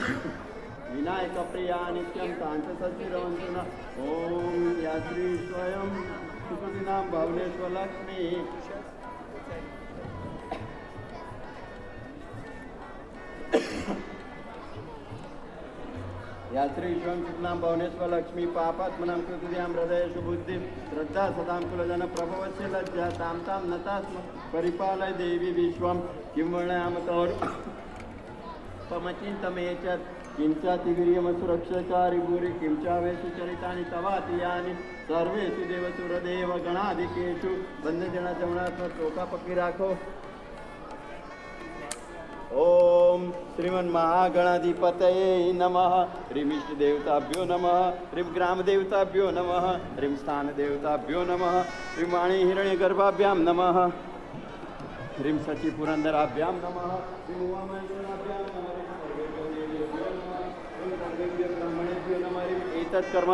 विनायक प्रिया नित्यं शान्तसचिरवन्तु न ॐ या श्री स्वयं सुकृतिनां भुवनेश्वरलक्ष्मी या श्री स्वयं सुकृतिनां भुवनेश्वरलक्ष्मी पापात्मनां कृतियां हृदयेषु बुद्धिं श्रद्धा सदां कुलजन प्रभवस्य लज्जा तां तां नतास्म परिपालय देवी विश्वं किं वर्णयामतोर् पमचिन्तमेचत् किंचातिवीर्यमसुरक्षकारी भूरि किंचावेषु चरितानि तवातियानि सर्वेषु देवसुरदेव गणाधिकेषु बंधजना जमनात्मक चोखा पक्की राखो। ओम श्रीमन महागणाधिपतये नमः। ह्रीं इष्ट देवताभ्यो नमः। ह्रीं ग्राम देवताभ्यो नमः। ह्रीं स्थान देवताभ्यो नमः। ह्रीं वाणी हिरण्यगर्भाभ्यां नमः। ह्रीं सची पुरंदराभ्यां नमः। ह्रीं उमामहेश्वराभ्यां नमः। ब्रह्मणेभ्यो नमः। एतत् कर्म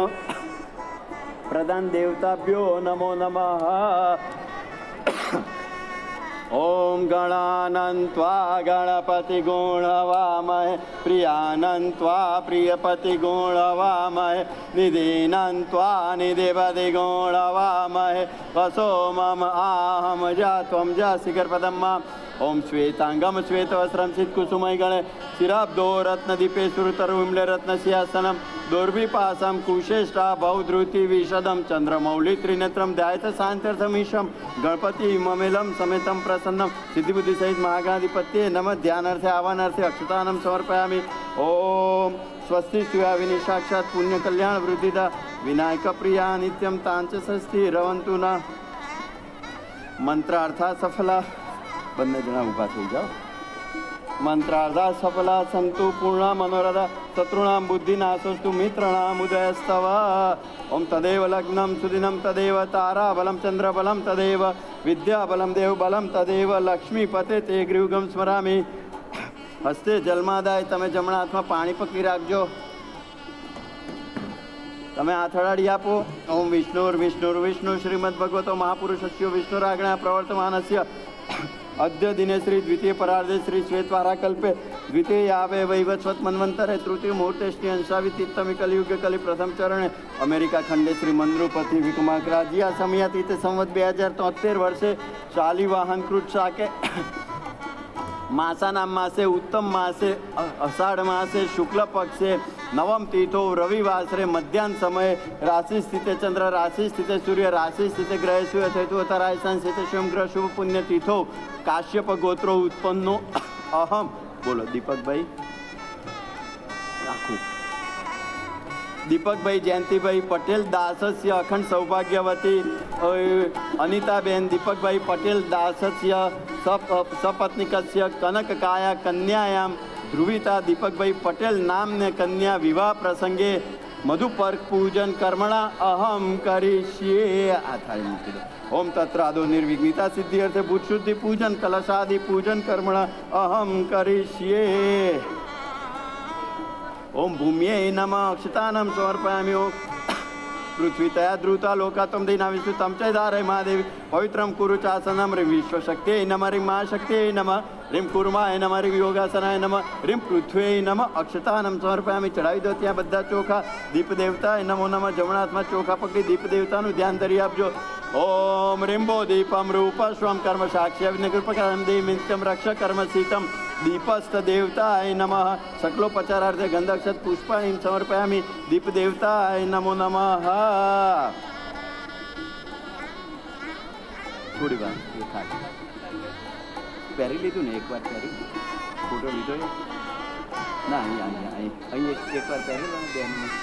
प्रधान देवताभ्यो नमो नमः। ओम गणानन्त्वा गणपति गुणवामहे प्रियानन्त्वा प्रियपति गुणवामहे निधीनन्त्वा निधिपति गुणवामहे वसो मम आहम जा त्वं जासि गर्भदं माम्। ओम श्वेतांगम श्वेतवस्त्रं चित्कुसुमैगणे शिराब्दो रत्नदीपे सुरतरुविमले रत्नसिंहासनं दुर्विपासं कुशेष्टाभौ धृति विशदं चंद्रमौलि त्रिनेत्रं ध्यायत शान्त्यर्थमीशं गणपति ममेलं समेतं प्रसन्नं सिद्धिबुद्धि सहित महागणाधिपत्ये नमः। ध्यानार्थे आवाहनार्थे अक्षतानं समर्पयामि। ओम स्वस्ति सुयाविनी साक्षात् पुण्य कल्याण वृद्धिदा विनायक प्रिया नित्यं तांच स्थिरवन्तु न। मंत्रार्था सफला બંને જણા ઊભા થઈ જાઓ। મંત્રાર્ધા સફલા સંતુ પૂર્ણા મનોરથા શત્રુણામ બુદ્ધિનાશોસ્તુ મિત્રણામ ઉદયસ્તવ। ઓમ તદેવ લગ્નમ સુદિનમ તદેવ તારાબલમ ચંદ્રબલમ તદેવ વિદ્યાબલમ દેવબલમ તદેવ લક્ષ્મીપતે તે ગૃહગમ સ્મરામી। હસ્તે જલમાદાય તમે જમણા હાથમાં પાણી પકડી રાખજો। તમે આથડાડી આપો। ઓમ વિષ્ણુર્વિષ્ણુ શ્રીમદ્ભગવતો મહાપુરુષસ્ય વિષ્ણુરાજ્ઞા પ્રવર્તમાનસ્ય अद्य दिने श्री द्वितीय परार्धे श्री श्वेतवाराकल्पे द्वितीय यावे वैवस्वत मन्वंतरे तृतीय मुहूर्ते श्री अंशावितित्तमि कलियुग कलि प्रथम चरणे अमेरिका खंडे श्री मंद्रुपति विक्रमाग्राजी आ समयातीत संवत 2073 वर्षे शालिवाहनकृत शाके मासानाम मासे उत्तम मासे अषाढ़ मासे शुक्ल पक्षे नवम तीर्थो रविवासरे मध्याह्न समय राशि स्थिते चंद्र राशि स्थिते सूर्य राशि स्थिते ग्रह सूर्य हेतु तरायसन स्थिते शिव ग्रह शुभ पुण्य तीर्थो काश्यप गोत्रो उत्पन्नो अहम। बोलो दीपक भाई राखू। दीपक भाई जयंती भाई पटेल दासस्य अखंड सौभाग्यवती अनिताबेन दीपक भाई पटेल दासस्य सपत्निकस्य कनक काया कन्यायां ध्रुविता दीपक भाई पटेल नाम ने कन्या विवाह प्रसंगे मधुपर्क पूजन कर्मणा अहम करिष्ये। आथाड़ी मूकी दो। ओम तत्रादो निर्विघ्निता सिद्धि अर्थे भूत शुद्धि पूजन कलशादि पूजन कर्मणा अहम करिष्ये। ओम भूम्यै नमः अक्षतानं समर्पयामि। ओम पृथ्वी तया द्रुता लोकात्म देना विष्णु तम च धारय महादेवी पवित्रं कुरु चासनं ह्रीं विश्वशक्त्यै नमः। ह्रीं महाशक्त्यै नमः। ह्रीं कूर्माय नमः। ह्रीं योगासनाय नमः। ह्रीं पृथ्व्यै नमः अक्षतानं समर्पयामि। चढ़ावी दो त्यां बधा चोखा। दीप देवताय नमो नमः। जमणा हाथमां चोखा पकड़ी दीप देवतानुं ध्यान धरी आपजो। ओम रिंबो दीपम रूप स्वम कर्म साक्षी अग्निकृपकरं देवी नित्यं रक्ष कर्म शीतम दीपस्थ देवताय नमः। सकलोपचारार्थे गंधक्षत पुष्पाणिं समर्पयामि। दीप देवताय नमो नमः। थोड़ी बार ये खा પહેરી લીધું ને એકવાર પહેરી ફોટો લીધો ના અહીં એકવાર પહેરી લો ને 2 મિનિટ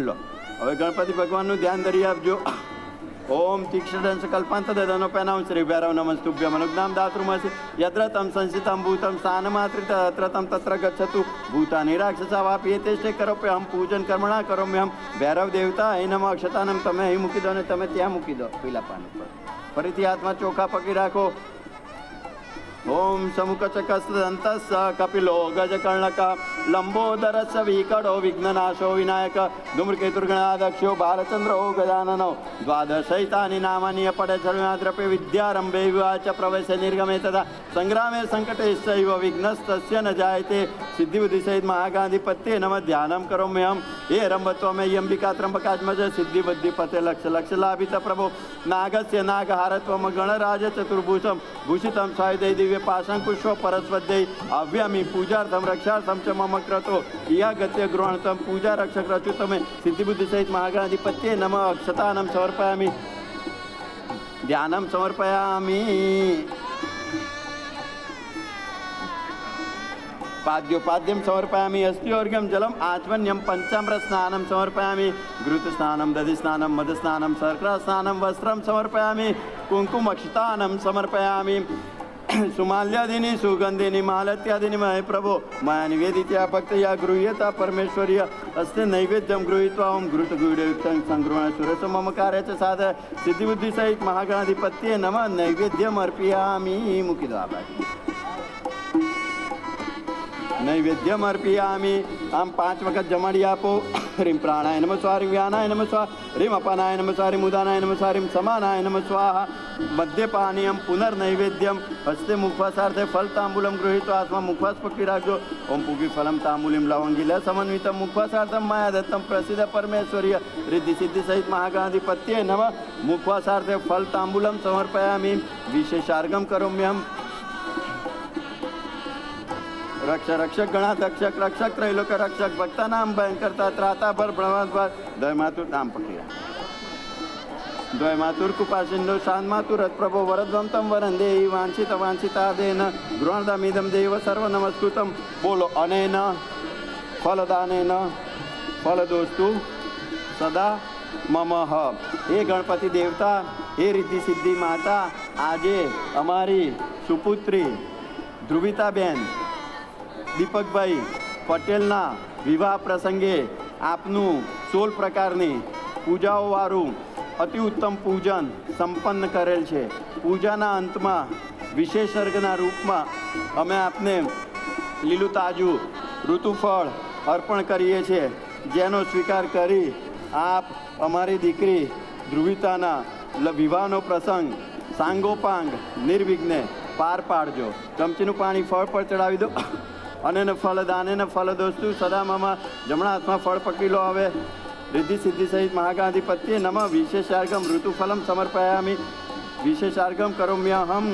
લો। હવે ગણપતિ ભગવાનનું ધ્યાન ધરી આપજો। ओम तीक्ष्णदंश कल्पांत दनोपैनाम श्री भैरव नमस्तुभ्यं अनुग्नाम दातृमसि यत्र तं संसितं भूतं स्थानमात्रित तत्र तं तत्र गच्छतु भूतानि राक्षसा वापि एतेष्टे करोपि हम पूजन कर्मणा करोम्यहम। भैरव देवता हे नमः अक्षतानं તમે અહીં મૂકી દો ને તમે ત્યાં મૂકી દો પેલા પાન ઉપર। ફરીથી હાથમાં ચોખા પકડી રાખો। ओम समुखचकस्तदन्तस्स कपिलो गजकर्णक लंबोदरस्स विकटो विघ्ननाशो विनायक धूम्रकेतुर्गणाध्यक्षो बालचंद्रो गजाननो द्वादशैतानि नामानि अपठ्यद्रव्ये विद्यारंभे विवाच प्रवेशे निर्गमे तथा संग्रामे संकटेश्चैव विघ्नस्तस्य न जायते सिद्धिबुद्धिसहित महागाधिपत्ये नमः ध्यानं करोम्यहं हे रम्भत्वमे यम्बिका त्र्यम्बकात्मज सिद्धिबुद्धिपते लक्ष लक्ष लाभित प्रभो नागस्य नागहारत्वम गणराज चतुर्भुजं भूषितं स्वायुधै दिव्य पाशंकुशो परस्वद्यै अव्यमी पूजार्थं रक्षार्थं च मम क्रतो या गत्य गृहार्थं पूजा रक्षक रचुतमे सिद्धिबुद्धिसहित महागाधिपत्ये नमः अक्षतानं समर्पयामि ध्यानं समर्पयामि पाद्योपाद्यं समर्पयामि अस्त्योर्घ्यं जलम् आचमन्यं पंचामृतस्नानं समर्पयामि घृतस्नानं दधिस्नानं मधुस्नानं शर्करास्नानं वस्त्रं समर्पयामि कुङ्कुमक्षतानं समर्पयामि सुमाल्यादीनि सुगंधिनी मालत्यादीनि महे प्रभो मया निवेदित्या भक्तया गृह्यता परमेश्वर्य अस्ते नैवेद्यं गृहीत्वा ओं घृतगुडयुक्तं संगृह्ण सुरस मम कार्यच साध सिद्धिबुद्धिसहित महागणाधिपत्ये नमः नैवेद्यम् अर्पयामि मुखिद्वारा नैवेद्यम अर्पयामि आम 5 वक्त जमाड़ी आपो ह्रीं प्राणाय नमः स्वाहा ह्रीं व्यानाय नमः स्वाहा ह्रीं अपानाय नमः स्वाहा ह्रीं उदानाय नमः स्वाहा ह्रीं समानाय नमः स्वाहा मद्यपानीयं पुनर्नैवेद्यम हस्ते मुखवासार्थे फल तांबूलम गृहीत्वा आत्मा मुखवास पक्की राखो ओम पूगी फलम तांबूलिम लवंगिल समन्वितं मुखवासार्थं माया दत्तं प्रसिद्ध परमेश्वर्य रिद्धि सिद्धि सहित महागणाधिपत्ये नमः मुखवासार्थे फल तांबूलम समर्पयामि विशेषार्घं करोम्यहं रक्ष रक्षक गणाध्यक्षक रक्षक त्रैलोक रक्षक भक्ता नाम भयंकरता त्राता भर ब्रह्माद्वार द्वयमातुर नाम पक्रिया द्वयमातुर कुपा सिंधु शान्मातुर प्रभो वरद्वं तं वरं देहि वांछित वांछितादेन गृहणदमिदं देव सर्व नमस्कृतं बोलो अनेन फलदानेन फलदोस्तु सदा ममः हे गणपति देवता हे रिद्धि सिद्धि माता आजे अमारी सुपुत्री ધ્રુવિતાબેન દીપકભાઈ પટેલના વિવાહ પ્રસંગે આપનું 16 પ્રકારની પૂજાઓવાળું અતિ ઉત્તમ પૂજન સંપન્ન કરેલ છે. પૂજાના અંતમાં વિશેષ અર્ઘના રૂપમાં અમે આપને લીલું તાજું ઋતુફળ અર્પણ કરીએ છીએ, જેનો સ્વીકાર કરી આપ અમારી દીકરી ધ્રુવિતાના વિવાહનો પ્રસંગ સાંગોપાંગ નિર્વિઘ્ને પાર પાડજો. ચમચીનું પાણી ફળ પર ચડાવી દો અને ફલદાન અને ફલદોસ્તુ સદા મામા જમણા હાથમાં ફળ પકડી લો. હવે રિદ્ધિ સિદ્ધિ સહિત મહાગાધિપત્ય નમ વિશેષાર્ઘમ ઋતુફલમ સમર્પયામિ વિશેષાર્ઘમ કરોમ્યહમ.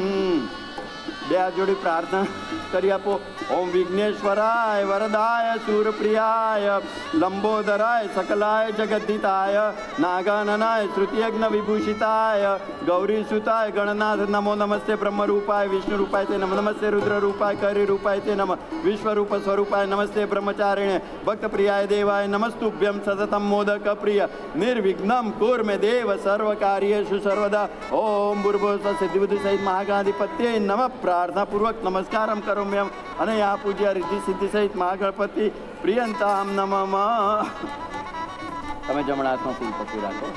બે હાથ જોડી પ્રાર્થના કરી આપો. ઓમ વિઘ્નેશ્વરાય વરદાય શૂરપ્રિયાય લંબોદરાય સકલાય જગદ્ધિતાય નાગાનનાય શ્રુતિયજ્ઞ વિભૂષિતાય ગૌરીસુતાય ગણનાથ નમો નમસ્તે બ્રહ્મરૂપાય વિષ્ણુરૂપાય તે નમ નમસ્તે રુદ્રરૂપાય કરીરૂપાય તે નમ વિશ્વરૂપ સ્વરૂપાય નમસ્તે બ્રહ્મચારિણે ભક્તપ્રિયાય દેવાય નમસ્તુભ્યમ સતતમ મોદક પ્રિય નિર્વિઘ્નમ કુર્મે દેવ સર્વકાર્યેષુ સર્વદા. ઓમ ભૂર્ભુવઃ સિદ્ધિબુદ્ધિ સહિત મહાગણાધિપત્યે નમઃ. પ્રાર્થનાપૂર્વક નમસ્કારમ કરોમ્યહમ અને આ પૂજ્ય રિદ્ધિ સિદ્ધિ સહિત મહાગણપતિ પ્રિયંતામ નમઃ. તમે જમણા હાથમાં ફૂલ પકડી રાખો.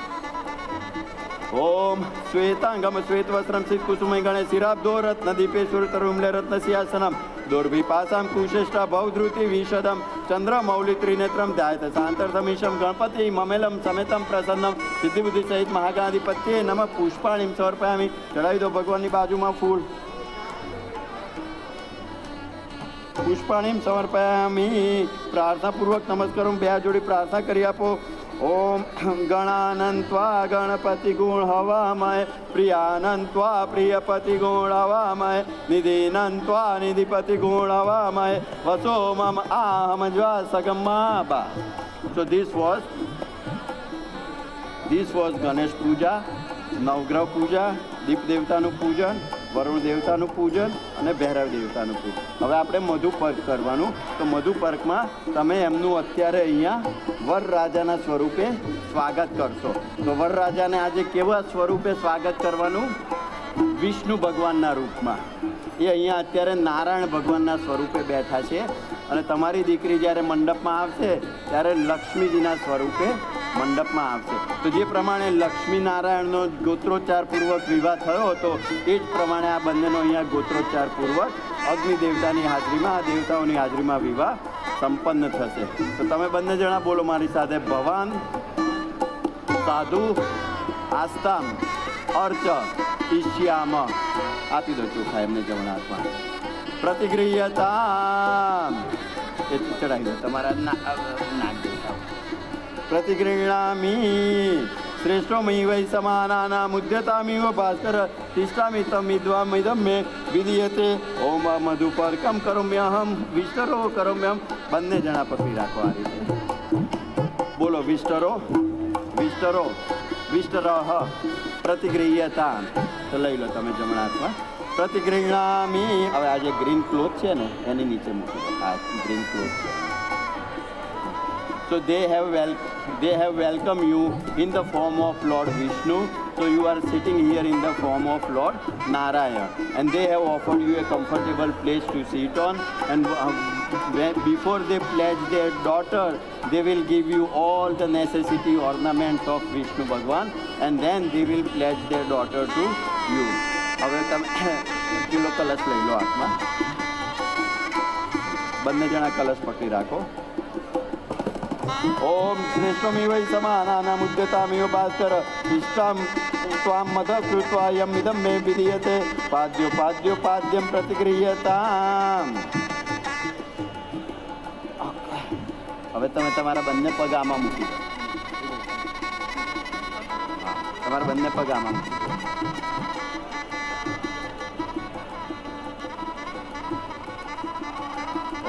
ઓમ શ્વેતાંગમ શ્વેત વસ્ત્રમ સિદ્ધ કુસુમય ગણે શિરાબ્દો રત્નદીપે સુરતરુમ્લે રત્નસિંહાસનમ દુર્વિપાસામ કુશેષ્ટા ભવધૃતિ વિશદમ ચંદ્રમૌલિ ત્રિનેત્રમ ધ્યાયત શાંતર્થમીશમ ગણપતિ મમેલમ સમેતમ પ્રસન્નમ સિદ્ધિબુદ્ધિ સહિત મહાગણાધિપત્યે નમઃ. પુષ્પાણીમ સમર્પયામિ. ચડાવી દો ભગવાનની બાજુમાં ફૂલ. પુષ્પાણીમ સમર્પયામિ. પ્રાર્થનાપૂર્વક નમસ્કારો. બે જોડી પ્રાર્થના કરી આપો. ઓમ ગણાનંત્વા ગણપતિ ગુણ હવામય પ્રિયાનંત્વા પ્રિયપતિ ગુણ હવામય નિધિનંત્વા નિધિપતિ ગુણ હવામય વસો મમ આહમ જ્વાસગમા બા. So this was ગણેશ પૂજા, નવગ્રહ પૂજા, દીપ દેવતાનું પૂજન, વરુણ દેવતાનું પૂજન અને ભૈરવ દેવતાનું પૂજન. હવે આપણે મધુપર્ક કરવાનું. તો મધુપર્કમાં તમે એમનું અત્યારે અહીંયા વરરાજાના સ્વરૂપે સ્વાગત કરશો. તો વરરાજાને આજે કેવા સ્વરૂપે સ્વાગત કરવાનું? વિષ્ણુ ભગવાનના રૂપમાં. એ અહીંયા અત્યારે નારાયણ ભગવાનના સ્વરૂપે બેઠા છે અને તમારી દીકરી જ્યારે મંડપમાં આવશે ત્યારે લક્ષ્મીજીના સ્વરૂપે મંડપમાં આવશે. તો જે પ્રમાણે લક્ષ્મીનારાયણનો ગોત્રોચ્ચારપૂર્વક વિવાહ થયો હતો એ જ પ્રમાણે આ બંનેનો અહીંયા ગોત્રોચ્ચારપૂર્વક અગ્નિ દેવતાની હાજરીમાં, આ દેવતાઓની હાજરીમાં વિવાહ સંપન્ન થશે. તો તમે બંને જણા બોલો મારી સાથે, ભવાન સાધુ આસ્તામ અર્ચ ઈશ્યામ. આપી દો ચોખા એમને જમણા હાથમાં. પ્રતિગૃહ્યતા એ ચડાવી દો તમારા નાક દેખાવ. પ્રતિગૃહ્ણામી શ્રેષ્ઠોમયી વૈ સમાનાના મુદ્યતામિવ ભાસ્કર તિષ્ઠામિ તમિદ્વામિદમ મે વિધીયતે ઓમ મધુપર્કમ કરોમ્યહમ વિષ્ટરો કરોમ્યહમ. બંને જણા પકડી રાખો આ રીતે. બોલો વિષ્ટરો વિષ્ટરો વિષ્ટરહ પ્રતિગૃહ્યતા. તો લઈ લો તમે જમણા હાથમાં. પ્રતિગૃહ્ણામી. હવે આ જે ગ્રીન ક્લોથ છે ને એની નીચે મૂકી દો. આ ગ્રીન ક્લોથ છે. So they have welcomed you in the form of Lord Vishnu. So you are sitting here in the form of Lord Narayana, and they have offered you a comfortable place to sit on. And before they pledge their daughter, they will give you all the necessity ornaments of Vishnu Bhagwan, and then they will pledge their daughter to you. હવે તમે kilo કલશ લઈ લો હાથમાં. બંને જણા કલશ પકડી રાખો. ઓમ શ્રેષ્ઠમિવ સમાનાના મુદ્યતામિવ ભાસ્કર ઇષ્ટામ ત્વામ મધ કૃત્વા યમ ઇદમ મે વિધીયતે પાદ્યો પાદ્યો પાદ્યમ પ્રતિગૃહ્યતામ. હવે તમે તમારા બંને પગ આમાં મૂકી દો. તમારા બંને પગ આમાં મૂકી દો.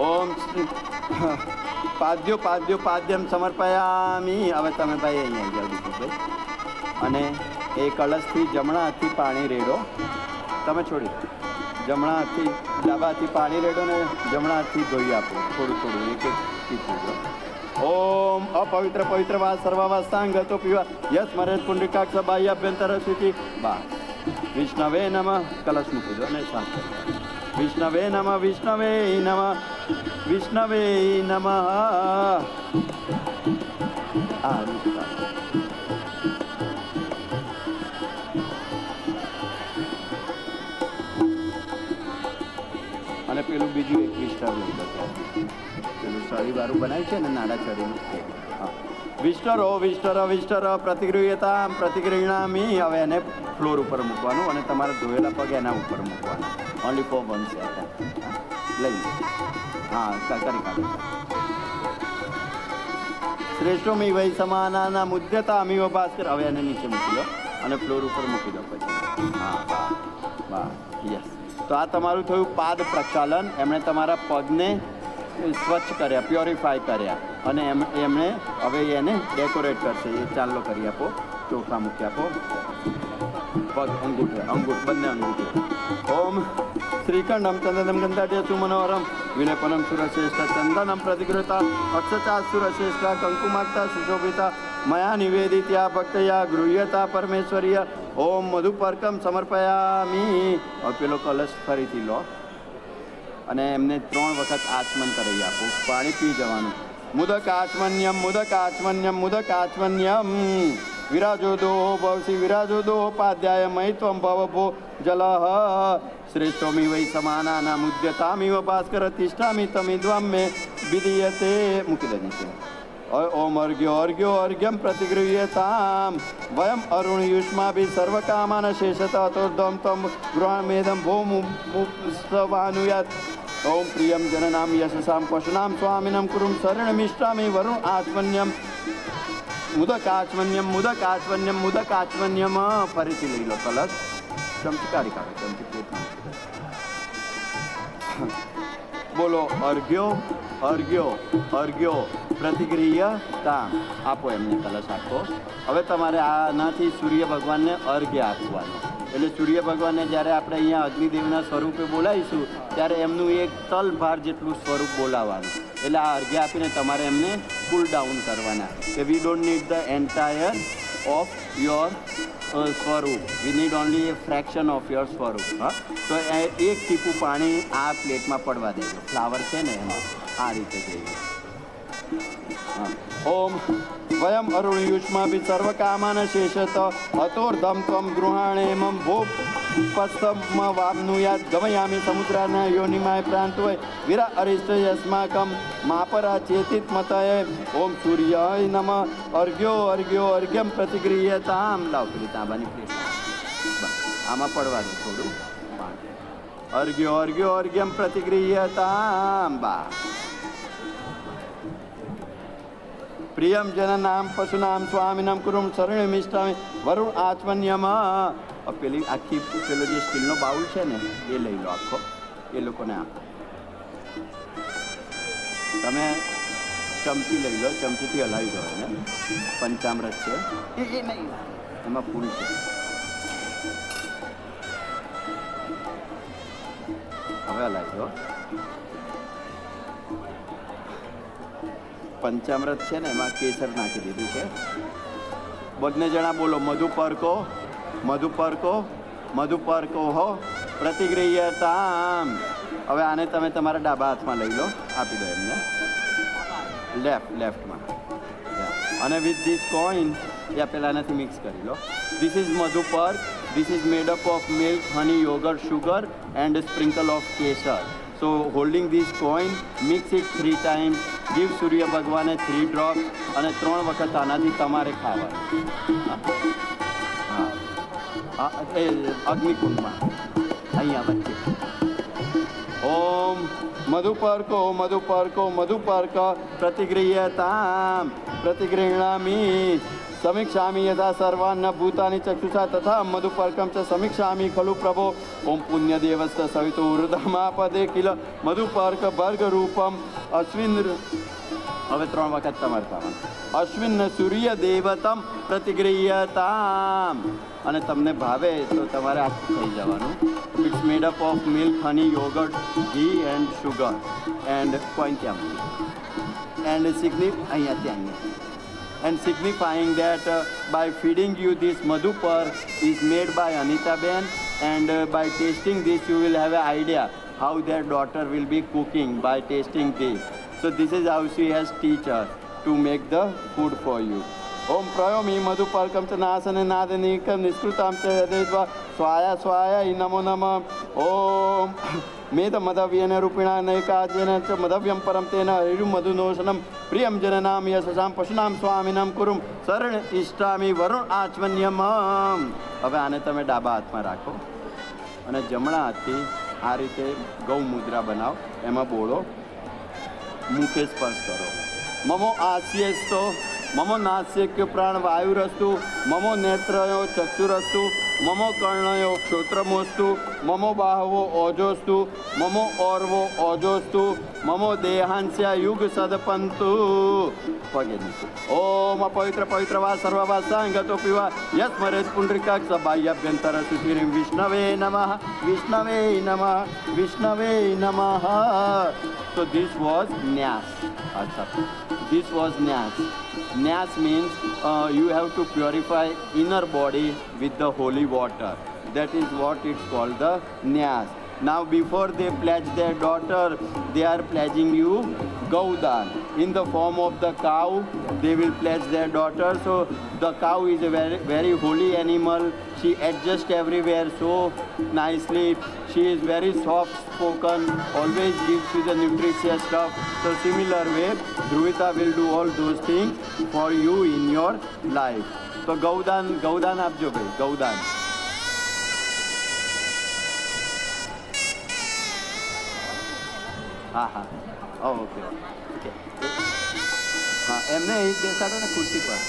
ઓમ પાદ્યો પાદ્યો પાદ્યમ સમર્પયામી. હવે તમે ભાઈ અહીંયા જાઓ દીપકભાઈ, અને એ કળશથી જમણા હાથથી પાણી રેડો. તમે છોડી જમણા હાથથી ડાબા હાથથી પાણી રેડો ને જમણા હાથથી ધોઈ આપો થોડું થોડું, એક એક ટીપું. ઓમ અપવિત્ર પવિત્ર વા સર્વાવસ્થાંગ ગતો પીવા યસ મરે પુંડ્રિકાક્ષ બાહ્ય અભ્યંતર સ્થિતિ બા. વિષ્ણવે નમઃ. કલશ મૂકી દો અને શાંત કરો. વિષ્ણવે નમઃ વિષ્ણવે નમઃ વિષ્ણવે નમઃ. અને પેલું બીજું એક વિસ્ટર લઈ લો. પેલું સળીવાળું બનાવ્યું છે ને નાડા ચડીનું. હા વિસ્ટરો વિસ્ટર વિસ્ટર પ્રતિગૃહ્યતા પ્રતિગૃહ્ણામી. હવે એને ફ્લોર ઉપર મૂકવાનું અને તમારા ધોયેલા પગ એના ઉપર મૂકવાના. Only for 1 second. લઈ લો. હા કરી કાઢો. શ્રેષ્ઠોમી વૈ સમાનાના મુદ્યતામિવ ભાસ્કર. હવે એને નીચે મૂકી દો અને ફ્લોર ઉપર મૂકી દો પછી. હા વાહ યસ. તો આ તમારું થયું પાદ પ્રક્ષાલન. એમણે તમારા પગને સ્વચ્છ કર્યા, પ્યોરિફાય કર્યા, અને એમણે હવે એને ડેકોરેટ કરશે. એ ચાલો કરી આપો. ચોખા મૂકી આપો. પગ અંગૂઠ બંને અંગૂઠે. ઓમ શ્રીખંડમ ચંદનમ ગંધાઢ્ય સુમનોહરમ વિલેપનમ સુરશ્રેષ્ઠ ચંદનમ પ્રતિગૃહતા અક્ષતા સુરશ્રેષ્ઠ કંકુમાક્તા સુશોભિતા મયા નિવેદિત્યા ભક્તયા ગૃહ્યતા પરમેશ્વરીય. ઓમ મધુપર્કમ સમર્પયામી. હવે પેલો કલશ ફરીથી લો અને એમને 3 વખત આચમન કરી આપો. પાણી પી જવાનું. મુદક આચમન્યમ મુદક આચમન્યમ મુદક આચમન્યમ. વિરાજો દો ભવસી વિરાજો દો પાધ્યાય મહિત્વમ ભવભો જલઃ. શ્રેષ્ઠોમી વૈ સમાનાના મુદ્યતામિવ ભાસ્કર તિષ્ઠામિ તમિદ્વામ મે વિધીયતે. મૂકી દે નીચે. ઓમ અર્ઘ્યો અર્ઘ્યો અર્ઘ્યમ પ્રતિગૃહ્યતામ વયમ અરુણ યુષ્માભિ સર્વકામાન શેષત અતોર્ધમ તમ ગૃહમેદમ ભૌમુસ્તવાનુયાત. ઓમ પ્રિયમ જનનામ યશસામ પશુનામ સ્વામિનમ કુરુમ શરણમિષ્ટામિ વરુણ આચમન્યમ મુદક આચમન્યમ મુદક આચમન્યમ મુદક આચમન્યમ. ફરીથી લઈ લો કલશ. ચમચી કાઢી કાઢો. ચમચી પેટમાં બોલો. અર્ઘ્યો અર્ઘ્યો અર્ઘ્યો પ્રતિગૃહ્યતા. આપો એમને કલશ આપો. હવે તમારે આનાથી સૂર્ય ભગવાનને અર્ઘ્ય આપવાનું. એટલે સૂર્ય ભગવાનને જ્યારે આપણે અહીંયા અગ્નિદેવના સ્વરૂપે બોલાવીશું ત્યારે એમનું એક તલ ભાર જેટલું સ્વરૂપ બોલાવવાનું. એટલે આ અર્ઘ્ય આપીને તમારે એમને કુલ ડાઉન કરવાના કે we don't need the entire of your સ્વરૂપ, we need only a fraction of your સ્વરૂપ. હા, તો એક ટીપું પાણી આ પ્લેટમાં પડવા દેજો. ફ્લાવર છે ને એમાં આ રીતે જઈએ. ઓમ વયમ અરુણયુષ્માભિ સર્વકામાન શેષત અતોર્ધમ ત્વમ ગૃહાણેમમ ભોગ પસ્તમ વાપ્નુયાત ગમયામિ સમુદ્રાના યોનિમાય પ્રાંતોય વિરા અરિષ્ટ યસ્માકમ માપરા ચેતિત મતય ઓમ સૂર્યાય નમ અર્ઘ્યો અર્ઘ્યો અર્ઘ્યમ પ્રતિગૃહ્યતામ. લાવ પેલી તાંબાની પ્લેટ આમાં પડવા દો થોડું. અર્ઘ્યો અર્ઘ્યો અર્ઘ્યમ પ્રતિગૃહ્યતામ. બા પ્રિયમ જનનામ પશુનામ સ્વામિનામ કુરુમ શરણ્યમિષ્ટામિ વરુણ આચમન્યમ. પેલી આખી પેલો જે સ્ટીલનો બાઉલ છે ને એ લઈ લો આખો, એ લોકોને આપો. તમે ચમચી લઈ લો, ચમચીથી હલાવી દો એને. પંચામૃત છે એ નહીં, એમાં ફૂલ છે. હવે હલાવી દો. પંચામૃત છે ને એમાં કેસર નાખી દીધું છે. બંને જણા બોલો મધુ પરકો મધુ પરકો મધુ પરકો હો પ્રતિગૃહ્યતામ. હવે આને તમે તમારા ડાબા હાથમાં લઈ લો, આપી દો એમને લેફ્ટમાં. અને વિથ ધીસ કોઈન યા પહેલાંનાથી મિક્સ કરી લો. ધીસ ઇઝ મધુ પર્ક. This is made up of milk, honey, yogurt, sugar and sprinkle of kesar. So holding this coin, mix it 3 times, give સૂર્ય ભગવાને 3 drops અને 3 વખત આનાથી તમારે ખાવાનું. હા એટલે અગ્નિકુંડમાં અહીંયા વચ્ચે. ઓમ મધુપર્કો મધુપર્કો મધુપર્ક પ્રતિગૃહ્યતામ પ્રતિગૃહ્ણામી સમીક્ષામી યથા સર્વાન્ન ભૂતાની ચક્ષુષા તથા મધુપર્કમ ચ સમીક્ષામી ખલુ પ્રભો. ઓમ પુણ્યદેવસ્ત સવિતો વૃદ્ધમાપદે કિલ મધુપર્ક ભર્ગ રૂપમ અશ્વિન. હવે 3 વખત તમારે ખાવાનું. અશ્વિન સૂર્ય દેવતમ પ્રતિગૃહ્યતામ. અને તમને ભાવે તો તમારે આખું થઈ જવાનું. It's made up of milk, honey, yogurt, ghee and sugar and coin ત્યાં એન્ડ અહીંયા and signifying that by feeding you this madhupar is made by Anita Ben, and by tasting this you will have an idea how their daughter will be cooking by tasting this. So this is how she has teach us to make the food for you. Om prayomi madhuparkam cha nasane nadenikam niskrutam cha yadedva swaya swaya namo namah. Om મેદ મધવ્યેન રૂપિણા નૈકાજેન ચ મધવ્યમ પરમ તેન હરિરું મધુનોષનમ પ્રિયમ જનનામ યશસામ પશુનામ સ્વામિનામ કુરુમ શરણ ઇષ્ટામી વરુણ આચમન્યમ. હવે આને તમે ડાબા હાથમાં રાખો અને જમણા હાથથી આ રીતે ગૌ મુદ્રા બનાવો. એમાં બોલો, મુખે સ્પર્શ કરો. મમો આસ્યેસ્તો મમો નાસ્યક્ય પ્રાણ વાયુરસ્તુ મમો નેત્રયો ચક્ષુરસ્તુ મમો કર્ણયો ક્ષોત્રમોસ્તુ મમો બાહવો ઓજોસ્તુ મમો ઓર્વો ઓજોસ્તુ મમો દેહાંસ્ય યુગ સદપંતુ. પગે નીચે. ઓમ અપવિત્ર પવિત્ર વા સર્વ વા સંગતો પીવા યસ્મરેત પુંડરીકાક્ષ બાહ્યાભ્યંતર સુધીરીમ વિષ્ણવે નમઃ વિષ્ણવે નમઃ વિષ્ણવે નમઃ. So this was Nyas. This was Nyas. Nyas means you have to purify inner body with the holy water. That is what it's called, the Nyas. Now before they pledge their daughter, they are pledging you Gaudan. In the form of the cow, they will pledge their daughter. So the cow is a very, very holy animal. She adjusts everywhere so nicely. She is very soft spoken, always gives you the nutritious stuff. So similar way, Dhruvita will do all those things for you in your life. So Gaudan આપજો ભાઈ, Gaudan. હા okay. હા એમને અહીં બેસાડો ને ખુરશી પર,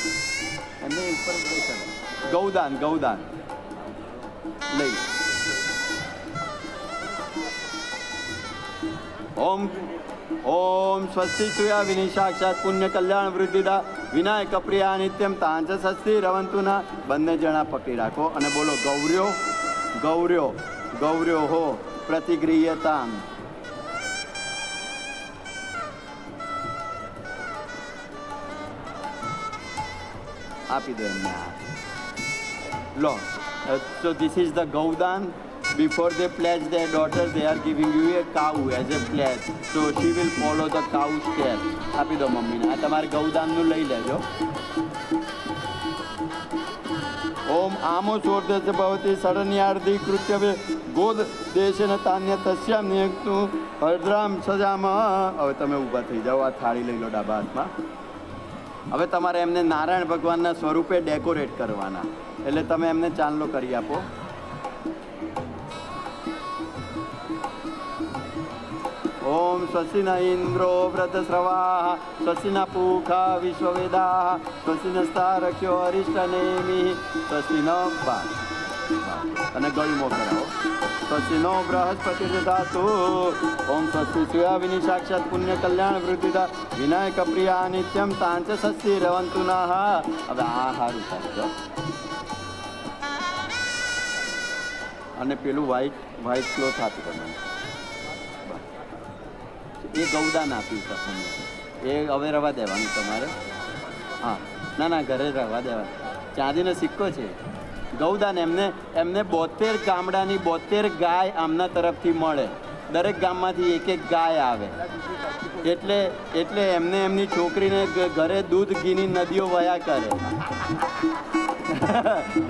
એમને ઉપર બેસાડો. ગૌદાન લઈ. ઓમ સ્વસ્તિ સુયા વિની સાક્ષાત પુણ્ય કલ્યાણ વૃદ્ધિદા વિનાયક પ્રિયા નિત્યમ તાંચ સસ્તી રવંતુના. બંને જણા પકડી રાખો અને બોલો ગૌર્યો ગૌર્યો ગૌર્યો હો પ્રતિગૃહ્યતામ. આપી દો એમને લો. So this is the Gaudan before they pledge their daughter, they are giving you a cow as a pledge. So she will follow the cow step. આપી દો મમ્મીને. આ તમારે ગૌદાનનું લઈ લેજો. ઓમ આમો સોર્ધસ્ય ભવતી શરણ્યાર્ધિ કૃત્યવે ગોદ દેશેન તાન્ય તસ્યામ નિયુક્તુ હરદ્રામ સજામ. હવે તમે ઊભા થઈ જાઓ. આ થાળી લઈ લો ડાબા હાથમાં. હવે તમારે એમને નારાયણ ભગવાનના સ્વરૂપે ડેકોરેટ કરવાના. એટલે તમે એમને ચાંદલો કરી આપો. ઓમ સ્વસ્તિ ન ઇન્દ્રો વ્રતસ્રવાઃ સ્વસ્તિ ન પૂષા વિશ્વવેદાઃ સ્વસ્તિ નસ્તારક્ષ્યો અરિષ્ટનેમિઃ સ્વસ્તિ ન અને ગળું કરાવો. સ્વસ્તિ નો બૃહસ્પતિ દધાતુ. ઓમ સ્વસ્તિ સુયાવિની સાક્ષાત પુણ્ય કલ્યાણ વૃદ્ધિદા વિનાયક પ્રિયા નિત્યમ તાંચ સ્વસ્તિ રવંતુ નઃ. હવે આ હારું કરજો. અને પેલું વ્હાઈટ ક્લોથ આપી તમને. એ ગૌદાન આપ્યું છે તમને. એ હવે રવા દેવાનું તમારે. હા ના ના ઘરે રવા દેવાનું. ચાંદીનો સિક્કો છે. ગૌદાન એમને 72 ગામડાની 72 ગાય આમના તરફથી મળે. દરેક ગામમાંથી એક ગાય આવે. એટલે એમને એમની છોકરીને ઘરે દૂધ ઘીની નદીઓ વયા કરે.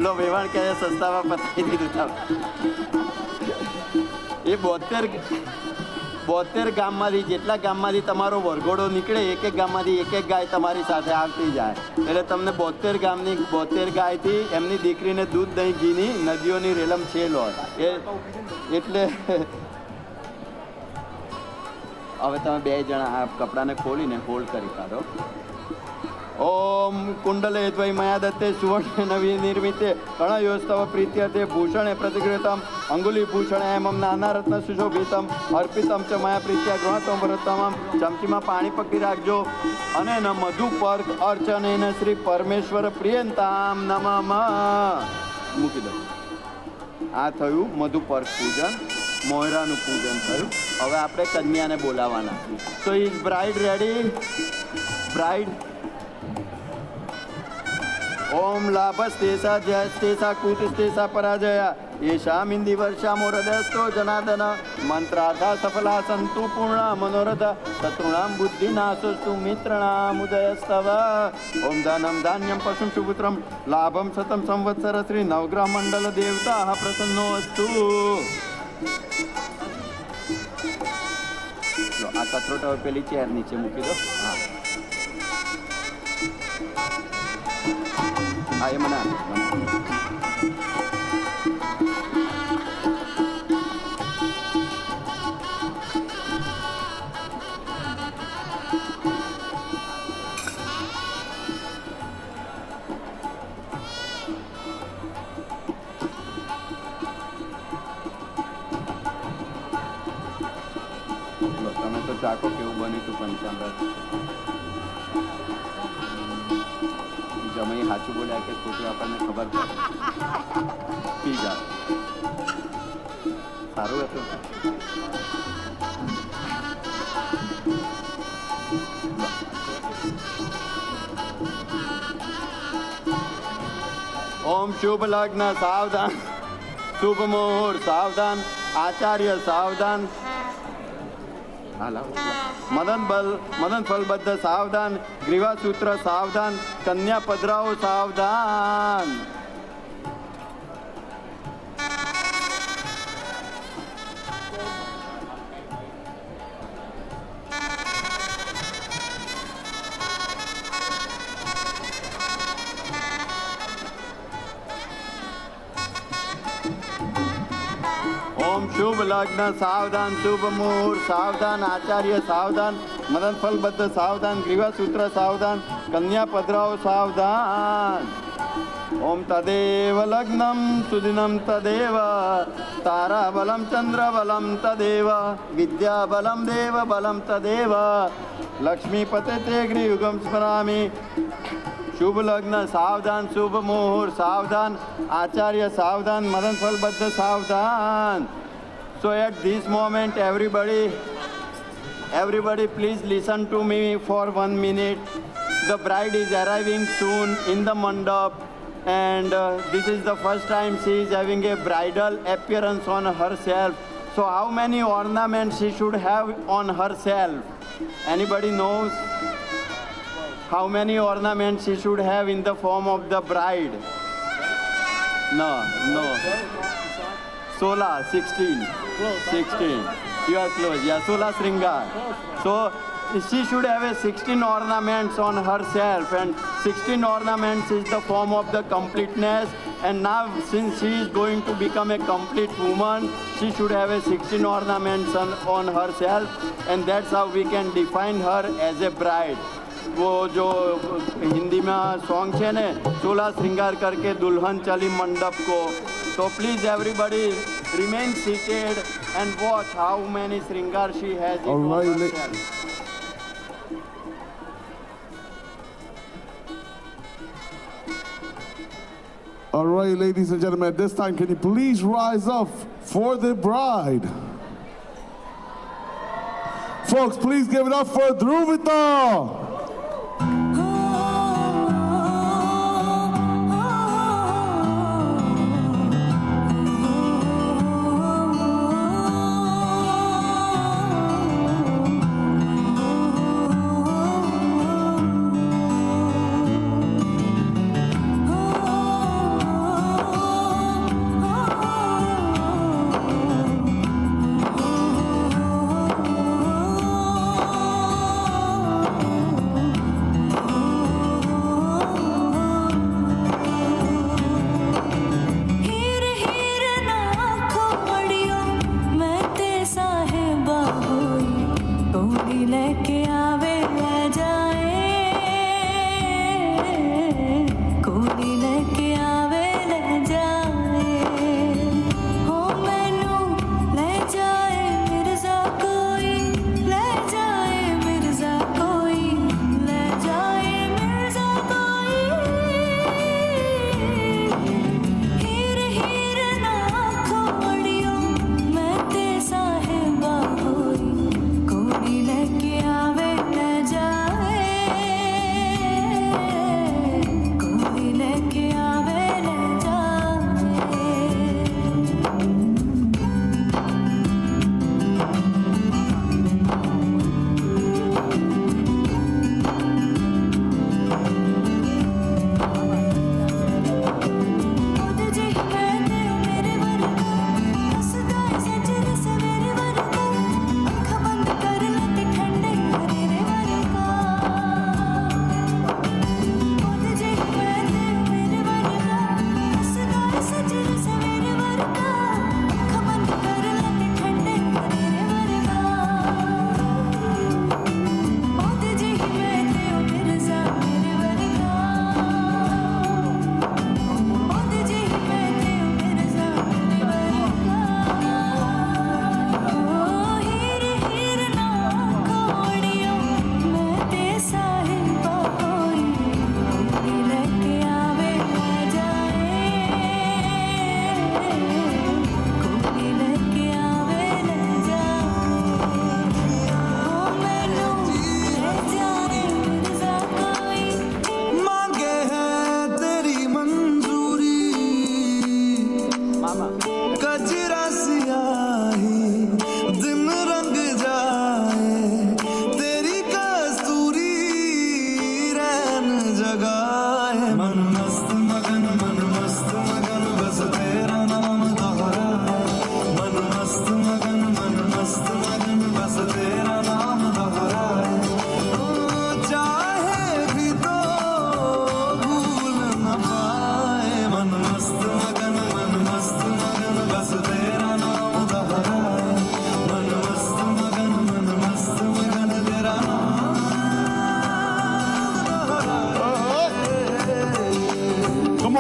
લો વેવાણ કહે સસ્તામાં પતાવી દીધું. એ 72 ગામમાંથી જેટલા ગામમાંથી તમારો વરઘોડો નીકળે એક ગામમાંથી એક ગાય તમારી સાથે આવતી જાય. એટલે તમને 72 ગામની 72 ગાયથી એમની દીકરીને દૂધ દહીં ઘીની નદીઓની રેલમ છેલ હોય. એટલે હવે તમે 2 જણા આ કપડાને ખોલીને હોલ્ડ કરી કાઢો. ઓમ કુંડલે દ્વૈ મયા દત્તે સુવર્ણ નવી નિર્મિતે કણયોસ્તવ પ્રીત્યતે ભૂષણે પ્રતિગૃહતમ અંગુલી ભૂષણ એમ નાનારત્ન સુશોભિતમ અર્પિતમ ચ મયા પ્રીત્યા ગૃહતમ વ્રતમ. ચમચીમાં પાણી પકડી રાખજો. અને ન મધુ પર્ક અર્ચનેન શ્રી પરમેશ્વર પ્રિયંતામ નમઃ મૂકી દો. આ થયું મધુ પર્ક પૂજન. મોહરાનું પૂજન થયું. હવે આપણે કન્યાને બોલાવવાના. So is bride ready? Bride ઓમ લાભસ્તેસા જયસ્તેસા કૂટસ્તેસા પરાજયા येषामिन्दी वर्षामोरदस्तो जनादन मंत्रार्था सफला सन्तु पूर्णा मनोरथ शत्रूणां बुद्धिनाशस्तु मित्राणामुदयस्तव. ओम धनं धान्यं पशुं सुपुत्रं लाभं शतं संवत्सर श्री नवग्रह मंडल देवताः प्रसन्नोऽस्तु. આ કથરોટ હવે પેલી ચેર નીચે મૂકી દો. હા એ મને તમે તો ચાકો કેવું બન્યું તું પંચામૃત. જમાઈ સાચું બોલ્યા કે ખોટું આપણને ખબર પડે. પી જાઓ. સારું હતું. ઓમ શુભ લગ્ન સાવધાન, શુભ મુહૂર્ત સાવધાન, આચાર્ય સાવધાન, મદન ફલબદ્ધ સાવધાન, ગ્રીવાસૂત્ર સાવધાન, કન્યા પધરાઓ સાવધાન. ઓમ શુભ લગ્ન સાવધાન, શુભ મુહૂર્ત સાવધાન, આચાર્ય સાવધાન, મદન ફલબદ્ધ સાવધાન, ગ્રીવાસૂત્ર સાવધાન, કન્યા પધરાઓ સાવધાન. ઓમ તદેવ લગ્નમ સુદિનમ તદેવ તારા બલમ ચંદ્ર બલમ તદેવ વિદ્યા બલમ દેવ બલમ તદેવ લક્ષ્મીપતે તે ગૃહયુગમ સ્મરામી. શુભ લગ્ન સાવધાન, શુભ મુહૂર્ત સાવધાન, આચાર્ય સાવધાન, મદન ફલબદ્ધ સાવધાન. So at this moment everybody please listen to me for 1 minute. The bride is arriving soon in the mandap. and this is the first time she is having a bridal appearance on herself. So how many ornaments she should have on herself? Anybody knows? How many ornaments she should have in the form of the bride? No. 16. You are close. Yeah, 16 Sringar. So she should have a 16 ornaments on herself, and 16 ornaments is the form of the completeness. And now since she is going to become a complete woman, she should have a 16 ornaments on herself, and that's how we can define her as a bride. वो जो हिंदी में song है ने 16 श्रृंगार करके दुल्हन चली मंडप को. So please everybody remain seated and watch how many श्रृंगार she has it on herself. All right, ladies and gentlemen, at this time, can you please rise up for the bride? Folks, please give it up for Dhruvita.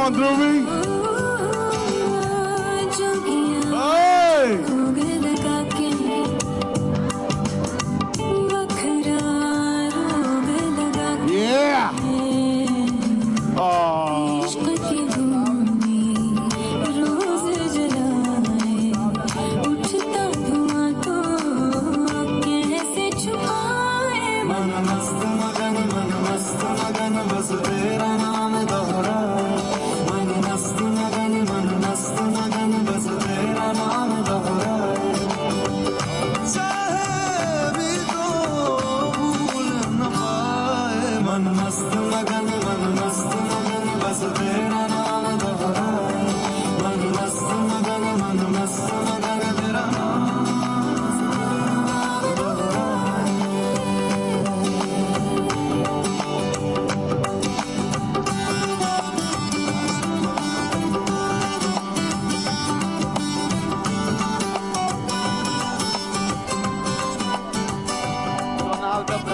on, Dhruvi. Hey! Yeah! Oh.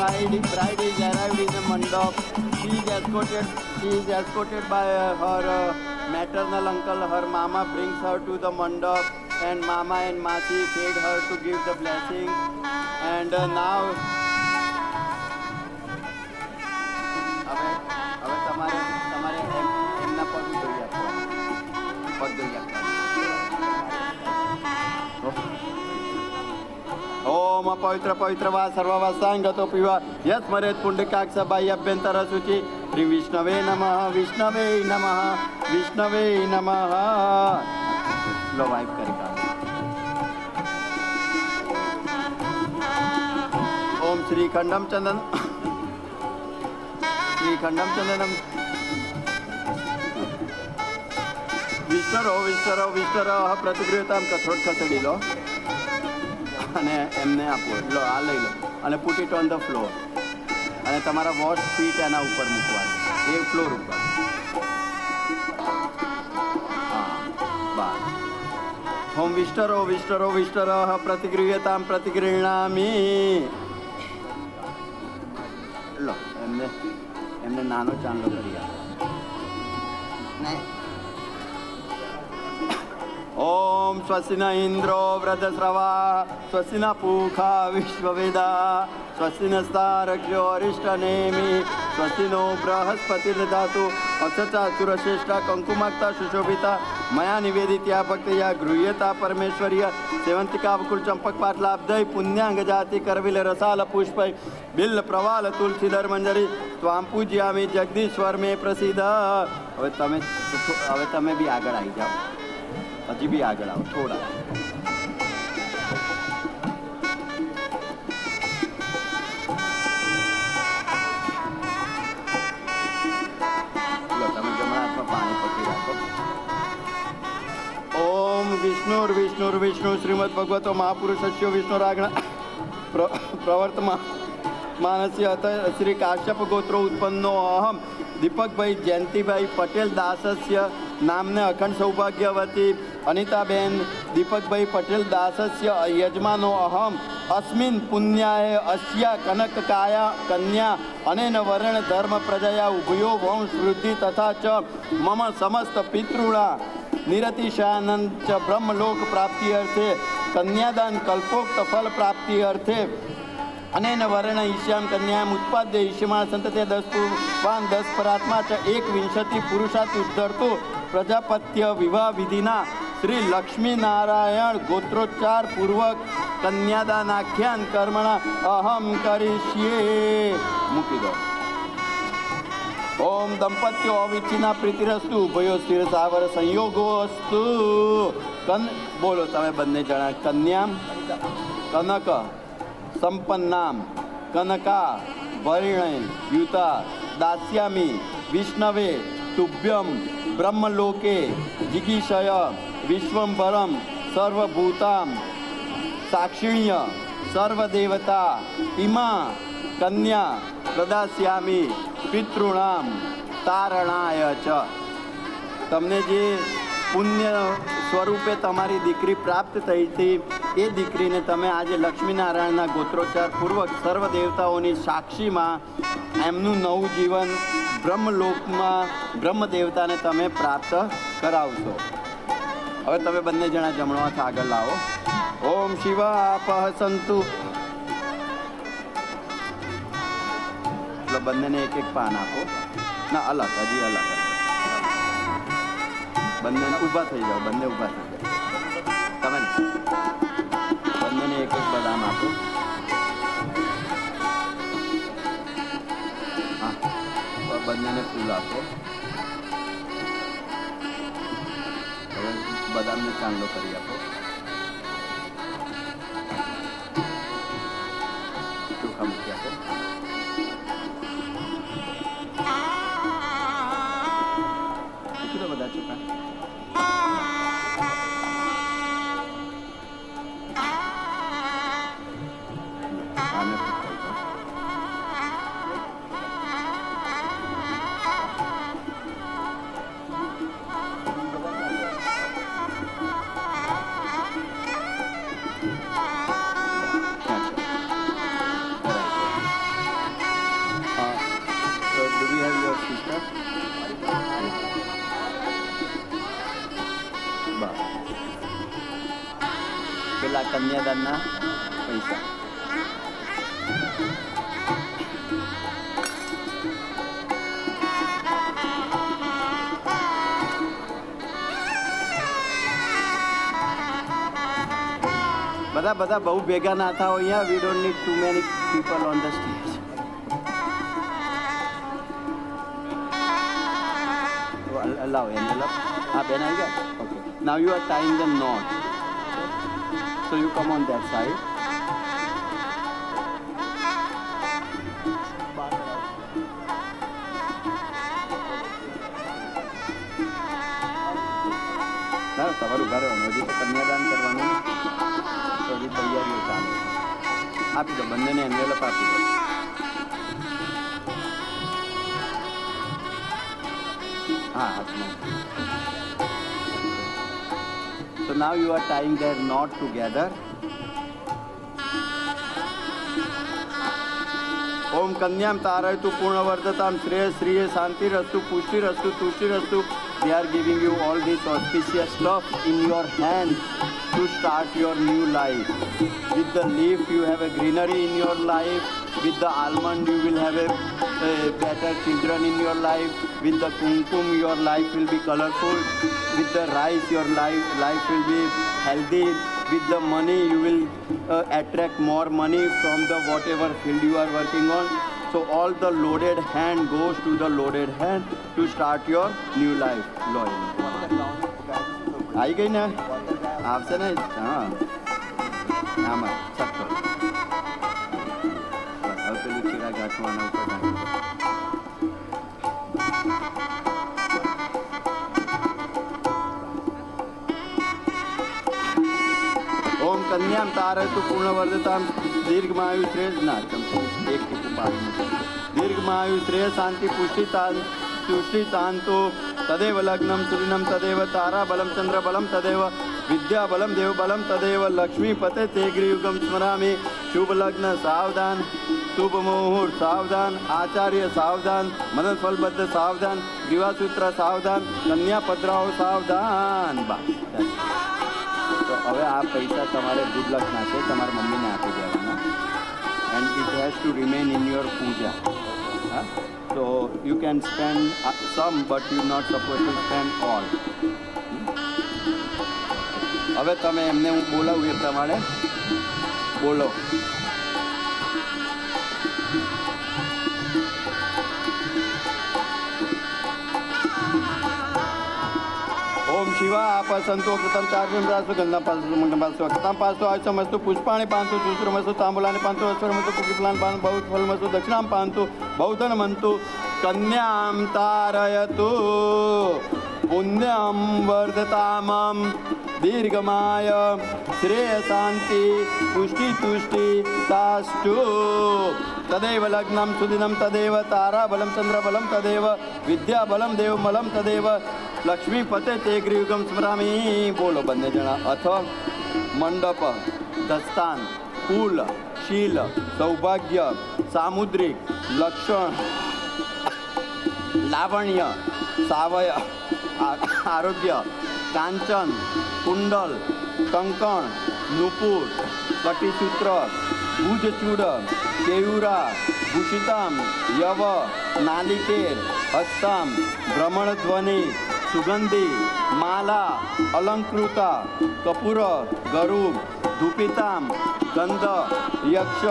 bride is arrived in the mandap. She is escorted by her maternal uncle. Her mama brings her to the mandap, and mama and masi paid her to give the blessing. And now હવે તમારે એમના પગ ધોઈ આપવાના. પગ ધોઈ આપવાના. ઓમ પવિત્ર પવિત્ર વા સર્વવા સાંગતો પીવા યસ્મરેત પુંડકાક્ષ બાહ્ય અભ્યંતર શુચિ શ્રી વિષ્ણવે નમઃ વિષ્ણવે નમઃ વિષ્ણવે નમઃ. લો વાઇપ કરી કાઢો. ઓમ શ્રી ખંડમ ચંદન શ્રી ખંડમ ચંદનમ વિષ્ણરો પ્રતિગૃહતામ કથોટ ખસેડી લો અને એમને આપો. લો આ લઈ લો અને put it on the floor. અને તમારા વોશ ફીટ એના ઉપર મૂકવાના, એ ફ્લોર ઉપર. હા બસ. હોમ વિષ્ટરો પ્રતિગૃહ્યતામ પ્રતિગૃહણામી. લો એમને નાનો ચાંદલો કરી આપો. ઓમ સ્વસ્તિ ન ઇન્દ્રો વ્રતસ્રવા સ્વસ્તિ ન પૂખા વિશ્વવેદા સ્વસ્તિ નસ્તારક્ષો અરિષ્ટનેમિ સ્વસ્તિ નો બૃહસ્પતિર્દધાતુ અક્ષચાતુરશ્રેષ્ઠા કંકુમાક્તા સુશોભિતા મયા નિવેદિત્યા ભક્તયા ગૃહ્યતા પરમેશ્વર્ય સેવંતિકા વકુલ ચંપક પાટલાબ્ધય પુણ્યાંગ જાતિ કરવિલ રસાલ પુષ્પય બિલ્લ પ્રવાલ તુલસીધર મંજરી ત્વામ પૂજ્યામિ જગદીશ્વર મે પ્રસિદ્ધ. હવે તમે બી આગળ આવી જાઓ. હજી બી આગળ આવો થોડા. તમે જમણા હાથમાં પાણી પકડી રાખો. ઓમ વિષ્ણુ શ્રીમદ ભગવતો મહાપુરુષસ્યો વિષ્ણુરાગણ પ્રવર્તમાન માનસ્ય અત શ્રી કાશ્યપ ગોત્રો ઉત્પન્નો અહમ દીપકભાઈ જયંતિભાઈ પટેલ દાસસ્ય નામને અખંડ સૌભાગ્યવતી અનિતાબેન દીપકભાઈ પટેલ દાસસ્ય યજમાનો અહમ અસ્મિન પુણ્યાય અસ્યા કનકકાયા કન્યા અનેન વર્ણ ધર્મ પ્રજયા ઉભયો વંશ વૃદ્ધિ તથા ચ મમ સમસ્ત પિતૃણા નિરતિશાનંદ ચ બ્રહ્મલોક પ્રાપ્તિ અર્થે કન્યાદાન કલ્પોક્ત ફલ પ્રાપ્તિ અર્થે અનેન વર્ણ ઈશ્યામ કન્યામ ઉત્પાદ્ય ઈશ્યમાન સંતતે 10 પૂર્વાન 10 પરાત્મા ચ 1 પુરુષાત ઉદ્ધરતો પ્રજાપત્ય વિવાહ વિધિના શ્રી લક્ષ્મીનારાયણ ગોત્રોચ્ચાર પૂર્વક કન્યાદાનાખ્યાન કર્મણા અહમ કરીશ્યે. મૂકી દો. ઓમ દંપત્યો અવિચ્છિન્ના પ્રીતિરસ્તુ ઉભયો સ્થિર સાવર સંયોગો અસ્તુ. બોલો તમે બંને જણા. કન્યામ કનક સંપન્નામ કનકા વરિણ યુતા દાસ્યામી વિષ્ણવે તુભ્યમ બ્રહ્મલોકે જિગીષય વિશ્વંભરમ સર્વભૂતામ સાક્ષિણ્ય સર્વદેવતા ઇમા કન્યા પ્રદાસ્યામી પિતૃણામ તારણાય ચ. તમને જે પુણ્ય સ્વરૂપે તમારી દીકરી પ્રાપ્ત થઈ હતી એ દીકરીને તમે આજે લક્ષ્મીનારાયણના ગોત્રોચ્ચાર પૂર્વક સર્વ દેવતાઓની સાક્ષીમાં એમનું નવું જીવન બ્રહ્મલોકમાં બ્રહ્મદેવતાને તમે પ્રાપ્ત કરાવશો. હવે તમે બંને જણા જમણો હાથ આગળ લાવો. ઓમ શિવાપહ સંતુ. બંનેને એક એક પાન આપો. ના અલગ, હજી અલગ. બંને ઊભા થઈ જાઓ. બંને ઊભા થઈ જાઓ. તમે બંનેને એક એક બદામ આપો. હા, બંનેને ફૂલ આપો. હવે બદામને ચાંદલો કરી આપો. ચોખા મૂકી આપો. બધા ચોખા કન્યાદાનના પૈસા. બધા બહુ ભેગા ના થાઓ અહીંયા. વી don't need too many people on the stage. allow envelope. Ben આવી ગયા. Okay. Now you are tying the knot. So you come on that side. ના તમારું ઉભા રહેવાનું. હજી તો કન્યાદાન કરવાનું. તો હજી તૈયારીઓ ચાલે છે. આપી દો બંનેને એન્વેલપ આપી દો. હા હાથમાં. So now you are tying their knot together. ओम कन्याम तारयतु पूर्णवर्धताम श्रेय श्रिय शांतिरस्तु पुष्टिरस्तु तुष्टिरस्तु. They are giving you all this auspicious stuff in your hand to start your new life. With the leaf you have a greenery in your life. With the almond you will have a better children in your life. With the kumkum your life will be colorful. With the rice your life will be healthy. With the money you will attract more money from the whatever field you are working on. So all the loaded hand goes to the loaded hand to start your new life. आई गई ना आपसे ना. हाँ આમાં સક્કર હવે પેલું ચીરા ગાંઠવાના ઉપર ओम कन्याम तारयतु पूर्णवर्धताम दीर्घमायु श्रेय ना एक दीर्घमायु श्रेय शांति पुष्टि तुष्टि शांतो तदेव लग्नम सुदिनम तदेव तारा बलम चंद्र बलम तदेव विद्या बलम देव बलम तदेव लक्ष्मी पते ते गृहयुगम स्मरामि. शुभ लग्न सावधान, शुभ मुहूर्त सावधान, आचार्य सावधान, मदन फलबद्ध सावधान, विवाहसूत्र सावधान, कन्या पत्राओ सावधान. बस તો હવે આ પૈસા તમારે ગુડ લકના છે, તમારા મમ્મીને આપી દેવાના. And it has to remain in your puja. હા તો you can spend some but you not suppose to spend all. હવે તમે એમને હું બોલાવું એ પ્રમાણે બોલો. ओम शिवा आप संतो कृतम चार्जम रासु गंधा पासु मंडम पासु अक्ताम पासु आयुष मस्तु पुष्पाणि पांतु सुसुर मस्तु तांबूलानि पांतु अस्वर मस्तु कुकिफलानि पांतु बहुत फल मस्तु दक्षिणां पांतु बहुधन मंतु कन्यां तारयतु पुण्यं वर्धतामं दीर्घमाय श्रेय शांति पुष्टि तुष्टि तास्तु. तदेव लग्नं सुदिनं तदेव तारा बलं चंद्र बलं तदेव विद्या बलं देव बलं तदेव लक्ष्मी पते ते गृहयुगम स्मरामि. बोलो બંને જણા. અથ મંડપ, દસ્તાન, કુલ, શીલ, સૌભાગ્ય, સામુદ્રિક, લક્ષણ, લાવણ્ય, સાવય, આરોગ્ય, કાંચન, કુંડલ, કંકણ, નુપુર, કટિસૂત્ર, ભુજચૂડ, કેયુરા, ભૂષિતામ, યવ, નાલિકેર, હસ્તામ, ભ્રમણધ્વનિ, सुगंधी, माला, अलंकृता, कपूर, गरुड, धूपिताम, गंध, यक्ष,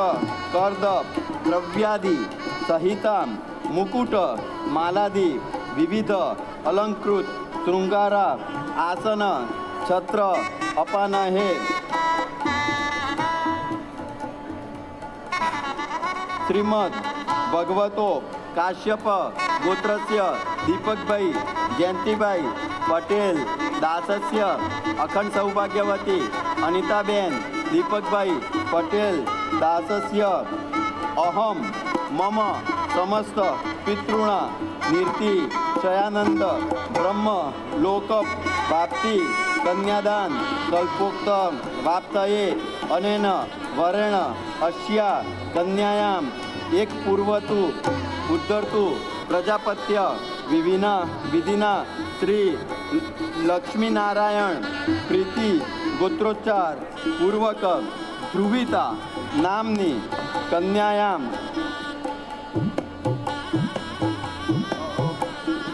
कर्द, द्रव्यादि, सहिताम, मुकुट, मालादि, विविध, अलंकृत, श्रृंगारा, आसन, छत्र, अपानहे, श्रीमद भगवतो काश्यप गोत्रस्य दीपकभाई जयंतीभाई पटेल दासस्य अखंड सौभाग्यवती अनिताबेन दीपकभाई पटेल दासस्य अहम मम समस्त पितृणा नीति शयानंद ब्रह्म लोक प्राप्ति कन्यादान कल्पोक्त वाप्तये अनेन वरेण अस्या कन्यायाम एक पूर्वतु उद्धर्तु प्रजापत्य विधिना श्री લક્ષ્મીનારાયણ પ્રીતિ ગોત્રોચ્ચાર પૂર્વક ધ્રુવિતા નામની કન્યાયામ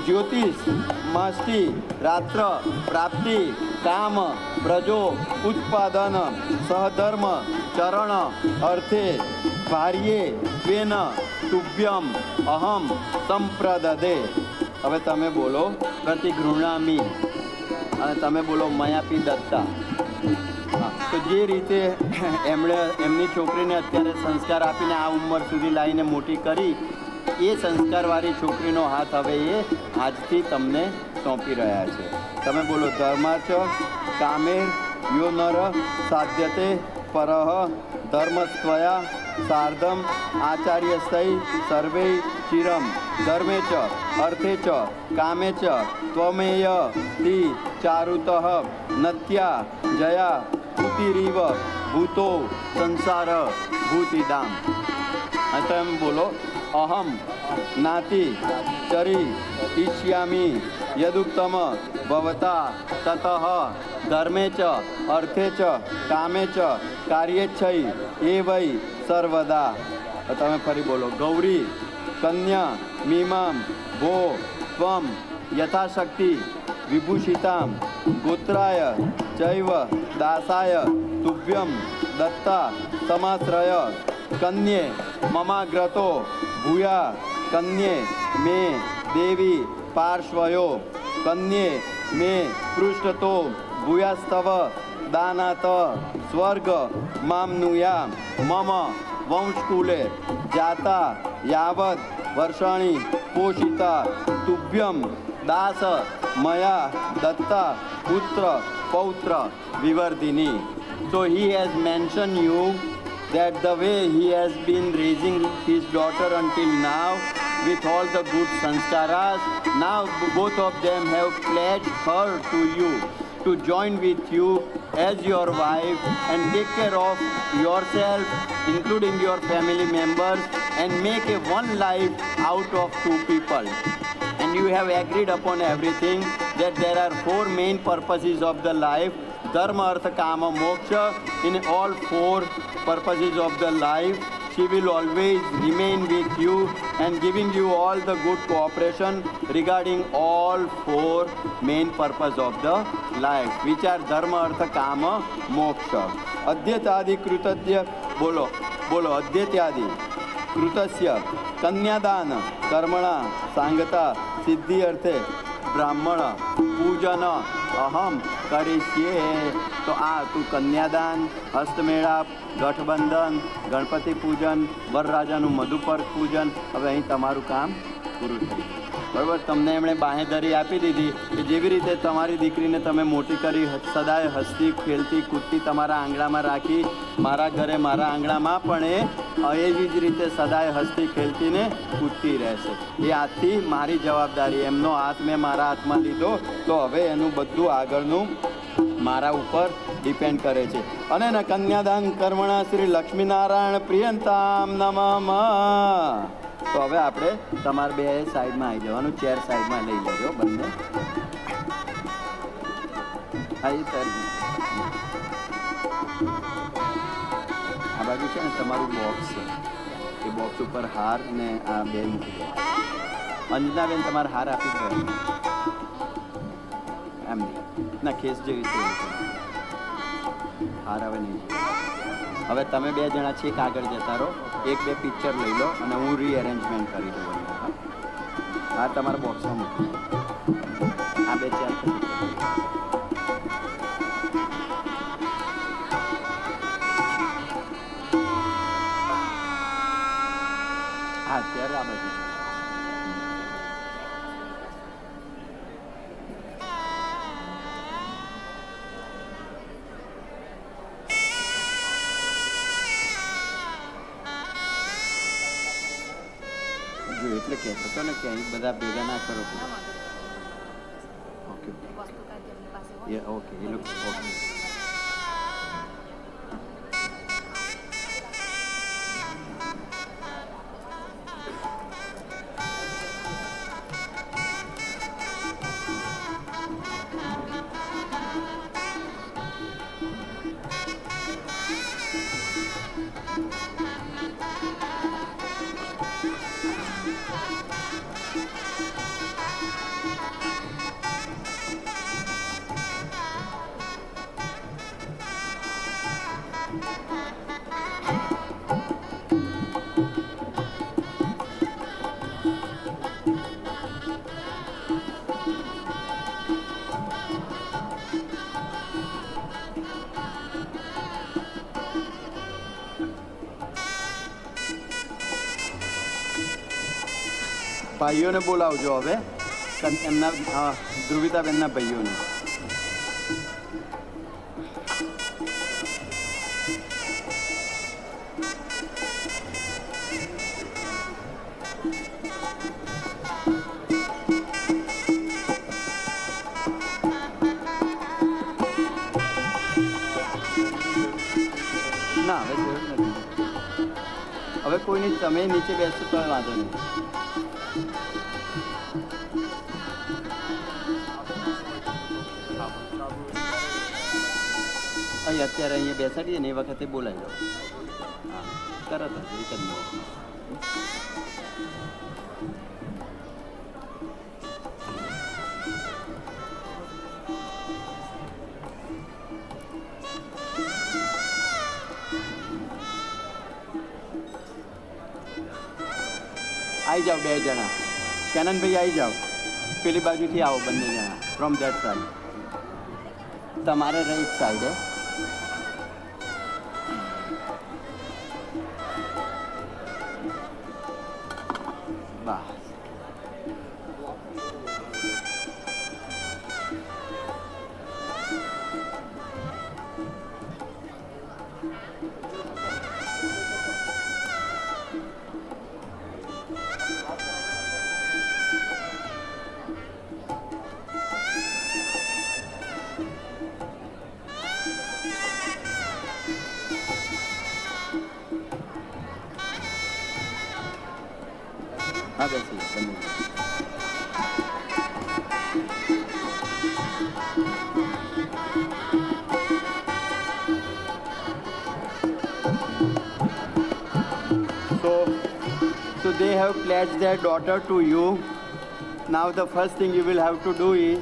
જ્યોતિષ માસ્તી રાત્ર પ્રાપ્તિ કામ પ્રજો ઉત્પાદન સહધર્મ ચરણ અર્થે ભાર્યે ત્વેન તુભ્યમ અહમ સંપ્રદદે. હવે તમે બોલો પ્રતિગૃણામી અને તમે બોલો મયાપી દત્તા. તો જે રીતે એમની છોકરીને અત્યારે સંસ્કાર આપીને આ ઉંમર સુધી લાવીને મોટી કરી, એ સંસ્કારવાળી છોકરીનો હાથ હવે એ આજથી તમને સોંપી રહ્યા છે. તમે બોલો ધર્માર્થ કામેર યો નર સાધ્યતે પરહ ધર્મસ્ત્વયા સાર્ધમ આચાર્યસ્તૈ સર્વે ચિરમ ધર્મે ચ અર્થે ચ કામે ચ ત્વમેય તિ ચારુતઃ નત્યા જયા ભૂતિરીવ ભૂતો સંસાર ભૂતિદામ. અને તમે બોલો અહમ નાતિ ચરી ઈષ્યામી યદુક્તમ ભવતા તતઃ ધર્મે ચ અર્થે ચ કામે ચ કાર્યેચ્છૈ એ વૈ સર્વદા. તમે ફરી બોલો ગૌરી કન્યા મીમામ ભો ત્વમ યથાશક્તિ વિભૂષિતામ ગોત્રાય ચૈવ દાસાય તુભ્યમ દત્તા સમાશ્રય કન્યે મમાગ્રતો ભૂયા કન્યે મે દેવી પાર્શ્વયો કન્યે મે પૃષ્ઠતો ભૂયાસ્તવ દાનાત સ્વર્ગ મામનુયા મમ વંશકુલે જાતા યાવત વર્ષાણી પોષિતા તુભ્યમ દાસ મયા દત્તા પુત્ર પૌત્ર વિવર્ધિની. So he has mentioned you that the way he has been raising his daughter until now with all the good sanskaras, now both of them have pledged her to you to join with you as your wife and take care of yourself, including your family members, and make a one life out of two people. And you have agreed upon everything that there are four main purposes of the life: dharma, artha, kama, moksha. In all four purposes of the life, she will always remain with you and giving you all the good cooperation regarding all four main purpose of the life, which are dharma, artha, kama, moksha. અદ્યતાદિ કૃતજ્ઞ બોલો બોલો અદ્યત્યાદિ કૃતસ્ય કન્યાદાન કર્મણા સાંગતા સિદ્ધિ અર્થે બ્રાહ્મણ પૂજન અહમ કરીશ્યે. તો આ તું કન્યાદાન, હસ્તમેળાપ, ગઠબંધન, ગણપતિ પૂજન, વરરાજાનું મધુપર્ક પૂજન, હવે અહીં તમારું કામ પૂરું થઈ ગયું. બરાબર. તમને એમણે બાંહેધરી આપી દીધી કે જેવી રીતે તમારી દીકરીને તમે મોટી કરી, સદાય હસતી ખેલતી કૂદતી તમારા આંગણામાં રાખી, મારા ઘરે મારા આંગણામાં પણ એવી જ રીતે સદાય હસતી ખેલતીને કૂદતી રહેશે. એ આજથી મારી જવાબદારી, એમનો હાથ મેં મારા હાથમાં લીધો તો હવે એનું બધું આગળનું મારા ઉપર ડિપેન્ડ કરે છે. અને ને કન્યાદાન કર્મણા શ્રી લક્ષ્મીનારાયણ પ્રિયંતામ નમઃ. તો હવે આપણે તમારે બે સાઈડમાં આવી જવાનું, ચેર સાઈડમાં લઈ લેજો બંને. આ બાજુ છે ને તમારું બોક્સ છે, એ બોક્સ ઉપર હાર ને આ બે મૂકી દો. અંજનાબેન તમારે હાર આપી દો એમ ના, ખેસ જેવી છે હાર હવે નહીં. હવે તમે બે જણા છેક આગળ જતા રહો, એક બે પિક્ચર લઈ લો અને હું રીઅરેન્જમેન્ટ કરી દઉં. હા તમારા બોક્સમાં મૂકી દો. આ બે ચાર હા ત્યારે આ બાજુ એટલે કહેતો હતો ને કે અહીં બધા ભેગા ના કરો. ઓકે ઓકે એ લોકો ઓકે. ભાઈઓને બોલાવજો હવે એમના ધ્રુવિતાબેનના ભાઈઓને. ના હવે જરૂર નથી. હવે કોઈની તમે નીચે બેસો તો વાંધો નહીં. અહીં અત્યારે અહીંયા બેસાડીએ ને એ વખતે બોલાવી લો. હા તરત જ એક જ મિનિટ. આવી જાઓ બે જણા. કેનનભાઈ આવી જાઓ. પેલી બાજુથી આવો બંને જણા ફ્રોમ ધેટ સાઈડ. તમારે રાઈટ સાઈડ બસ. હા બેસી બંને. So they have pledged their daughter to you. Now the first thing you will have to do is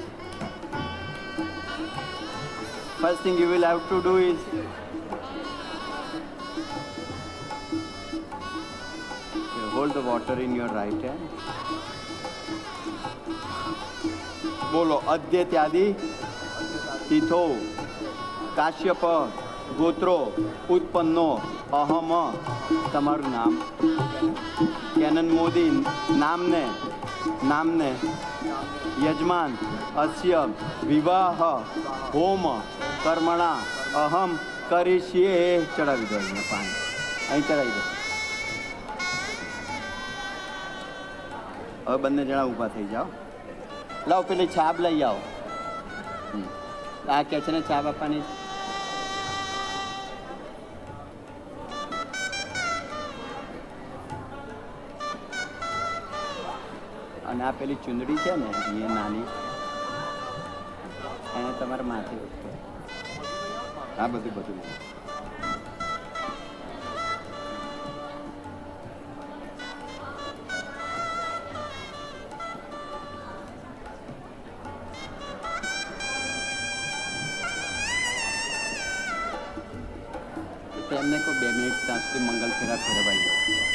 hold the water in your right hand. બોલો અદ્યત્યાદિ તીથો કાશ્યપ ગોત્રો ઉત્પન્નો અહમ. તમારું નામ કેનન મોદી નામને યજમાન અસ્ય વિવાહ હોમ કર્મણા અહમ કરીશ્યે. ચડાવી દો એને પાણી અહીં ચડાવી દો. હવે બંને જણા ઊભા થઈ જાઓ. લાવો પેલી છાપ લઈ આવો. આ કે છે ને છાપ આપવાની. અને આ પેલી ચુંદડી છે ને એ નાની એને તમારે માથે આ બધું તેમને કોઈ 2 મિનિટ ત્યાં સુધી મંગલ ફેરા ફેરવાઈ જાય.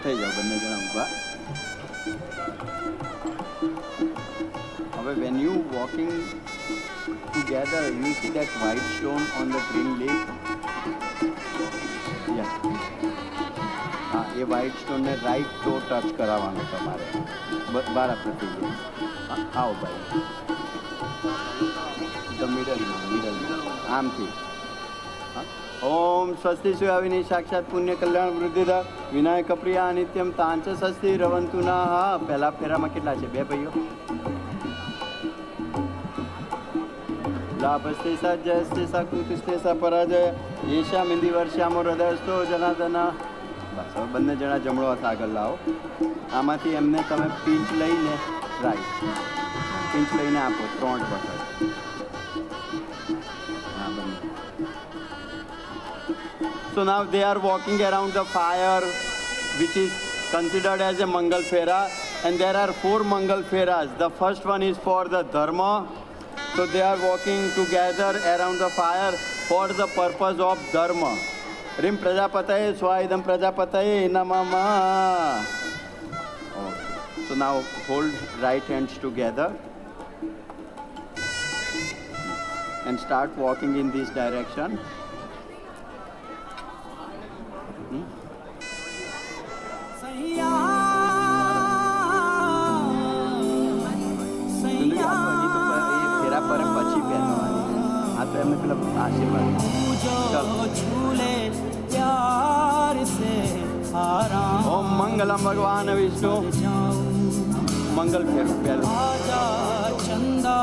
થઈ જાઓ બંને જણા ઊભા. હવે when you walking together you see that white stone on the green leaf. Yeah. હા એ વ્હાઇટ સ્ટોનને રાઈટ ટો ટચ કરાવવાનો તમારે. બરાબર થઈ ગયું. આવો ભાઈ મિડલ આમથી. ઓમ સ્વસ્તિ સુયાવિની સાક્ષાત પુણ્ય કલ્યાણ વૃદ્ધિદા વિનાયક પ્રિયા નિત્યમ તાંચ સ્વસ્તિ રવંતુ ના. હા પહેલા ફેરામાં કેટલા છે? 2 ભાઈઓ. લાભસ્તે સા જયસ્તે સા કૃતિસ્તે સા પરાજય યેશા મિંદી વર્ષામો હૃદયસ્તો જનાદન. બસ હવે બંને જણા જમણો હાથ આગળ લાવો. આમાંથી એમને તમે પિંચ લઈને રાઈટ પિંચ લઈને આપો 3 વખત. So now they are walking around the fire, which is considered as a Mangal Fera, and there are 4 Mangal Feras. The first one is for the Dharma. So they are walking together around the fire for the purpose of Dharma. Rim Prajapataye Swaidam Prajapataye Namama. Okay. So now hold right hands together and start walking in this direction. झूले प्यार से आराम ओम मंगलम भगवान विष्णु जाऊं मंगल पहले आजा चंदा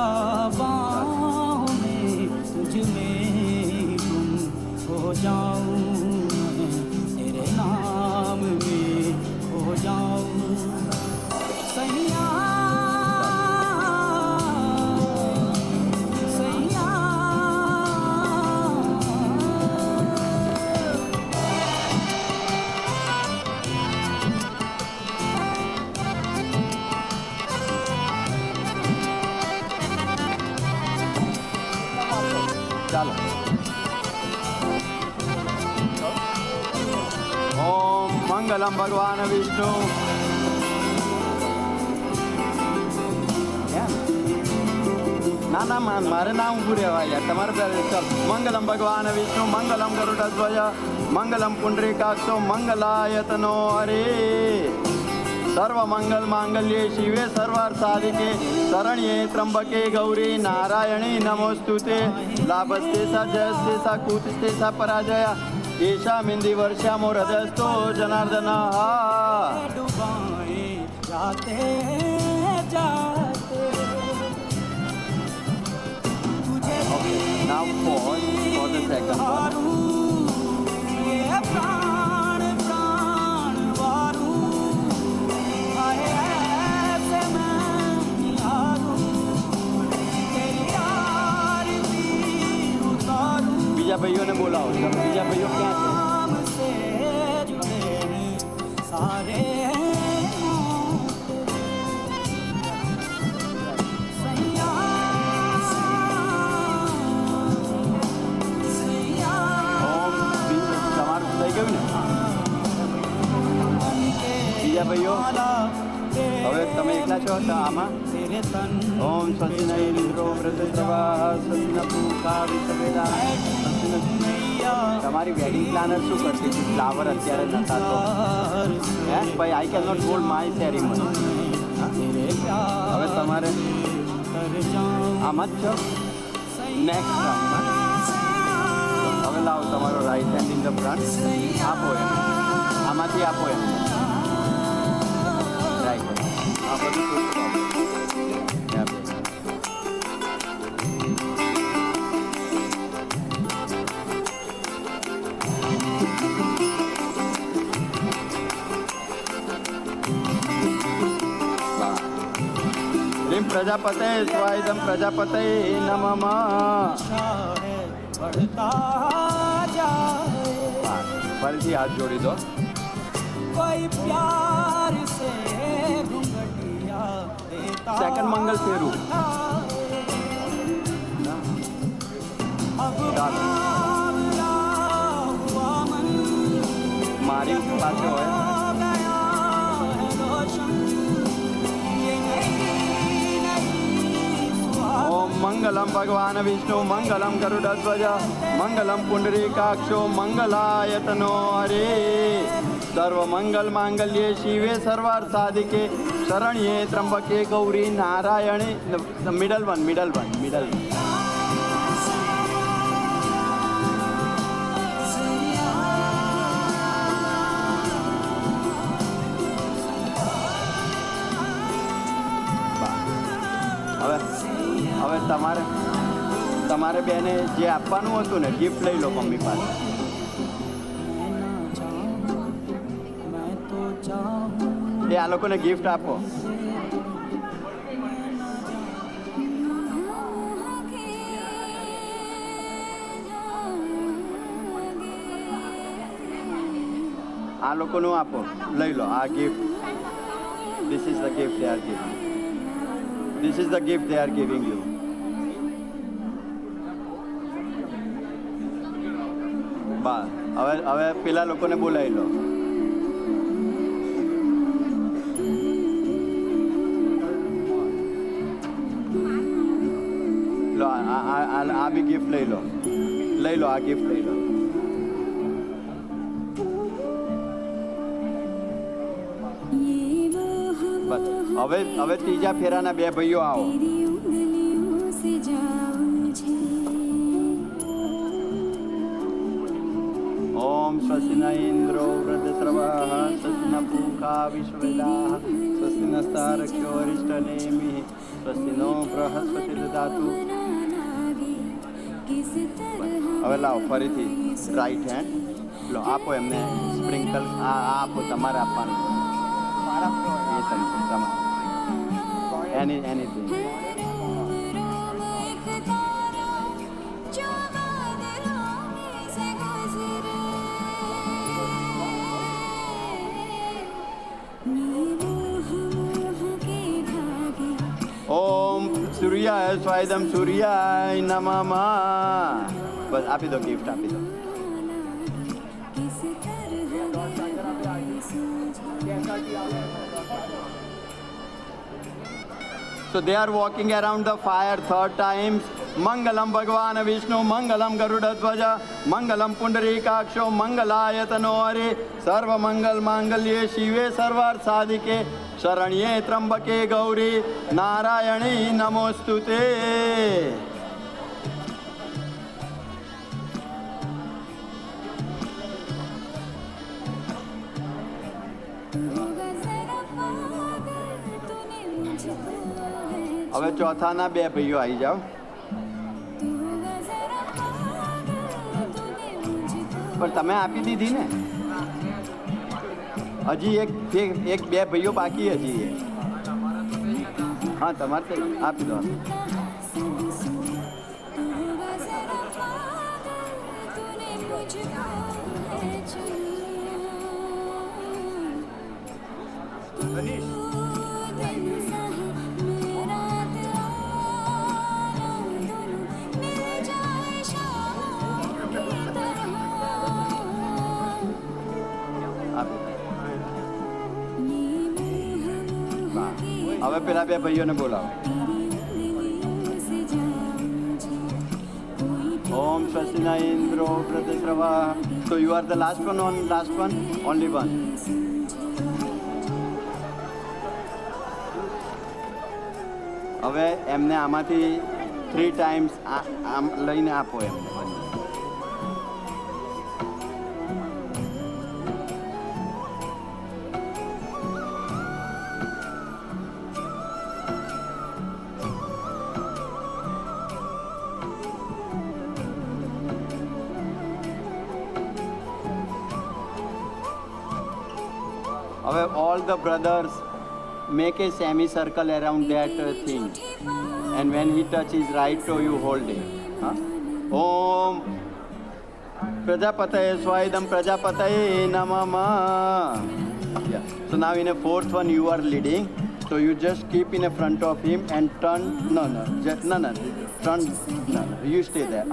बाहों में तुझ में गुम हो जाऊं मैं तेरे नाम में हो जाऊं सैया सैया ચાલો ઓમ મંગલમ ભગવાન વિષ્ણુ ના ના મારે નામ ઊભું રહેવા યાર તમારે ચાલ મંગલમ ભગવાન વિષ્ણુ મંગલમ ગરુડધ્વજ મંગલમ પુંડરીકાક્ષો મંગલાયતનો હરે સર્વ મંગલ માંગલ્યે શિવે સર્વાર્થ સાધિકે શરણ્યે ત્રંબકે ગૌરી નારાયણી નમોસ્તુતે લાભસ્તે સા જયસ્તે સા કૂતસ્તે સા પરાજયા એષા મિંદી વર્ષામો હૃદયસ્તો જનાર્દન डुबाए जाते जाते तुझे Now pause for the second one. हारू ये प्राण प्राण वारू आए ऐसे मैं निहारू तेरी आरती उतारू બીજા ભાઈઓને બોલાવો તમે બીજા ભાઈઓ ક્યાં છે नाम से जुड़े हैं सारे सैया सैया ઓમ તમારું થઈ ગયું ને બીજા ભાઈઓ હવે તમે એકલા છો તો આમાં तेरे तन ઓમ સ્વસ્તિ ન ઇન્દ્રો વૃદ્ધસ્રવા સ્વસ્તિ ન પૂષા વિશ્વવેદા સ્વસ્તિ ન તમારી વેડિંગ પ્લાનર શું કરતી હતી ફ્લાવર અત્યારે નતા તો હે ભાઈ I can not hold my ceremony હવે તમારે આમાં જ છો નેક્સ્ટ રાઉન્ડમાં હવે લાવો તમારો right hand in the front આપો એમ આમાંથી આપો એમ રાઈટ આ બધું ह्रीं प्रजापते स्वायदं प्रजापते नमः बढ़ता जाए ફરીથી હાથ જોડી દો कोई प्यार से घुंघटिया देता સેકન્ડ મંગલ ફેરું अब ચાલો बावला हुआ मन મારી પાસે હોય गया है रोशन ये नहीं सुहाग ओम मंगलम भगवान विष्णु मंगलम गरुडध्वज मंगलम पुंडरीकाक्षो मंगलायतनो हरे सर्व मंगल मांगल्ये शिवे सर्वार्थ साधिके शरण्ये त्र्यंबके गौरी नारायणे मिडल वन હવે હવે તમારે તમારે બેને જે આપવાનું હતું ને ગિફ્ટ લઈ લો મમ્મી પાસે मैं तो चाहूं એ આ લોકોને ગિફ્ટ આપો આ લોકોનું આપો લઈ લો આ gift this is the gift they are giving this is the gift they are giving you બસ હવે પેલા લોકોને બોલાવી લો લો આ બી ગિફ્ટ લઈ લો આ ગિફ્ટ લઈ લો બસ હવે ત્રીજા ફેરાના બે ભાઈઓ આવો ओम स्वस्ति न इंद्रो वृद्धश्रवः स्वस्ति न पूषा विश्ववेदाः स्वस्ति नस्तारक्ष्यो अरिष्टनेमिः स्वस्ति नो बृहस्पति ददातु. હવે લાવો ફરીથી રાઈટ હેન્ડ લો આપો એમને સ્પ્રિંકલ આ આપો તમારે આપવાનું એ તમારે એનીથિંગ. ઓમ સૂર્યાય સ્વાયદમ સૂર્યાય નમઃ. બસ આપી દો ગિફ્ટ આપી દો. So they are walking around the fire third times. Mangalam Bhagwan Vishnu, Mangalam Garudadvaja, Mangalam Pundarikaksho, Mangalayatano Hare, Sarva Mangal Mangalye Shive Sarvar Sadike, Sharanye Trambake Gauri, Narayani Namostute. હવે ચોથાના બે ભાઈઓ આવી જાઓ. પણ તમે આપી દીધી ને હજી એક બે ભાઈઓ બાકી હજી. હા તમારે આપી દો. હવે પેલા બે ભાઈઓને બોલાવો. ઓમ સ્વસ્તિ ન ઇન્દ્રો વૃद्धશ્રવઃ. So you are the last one, only one. હવે એમને આમાંથી 3 times આમ લઈને આપો એમને. હવે all the brothers make a semicircle around that thing, and when he touches right toe you hold it. Om Prajapataye Swaidam Prajapataye Namah. Yeah. So now in a fourth one you are leading, so you just keep in front of him and turn. No, turn. No, you stay there.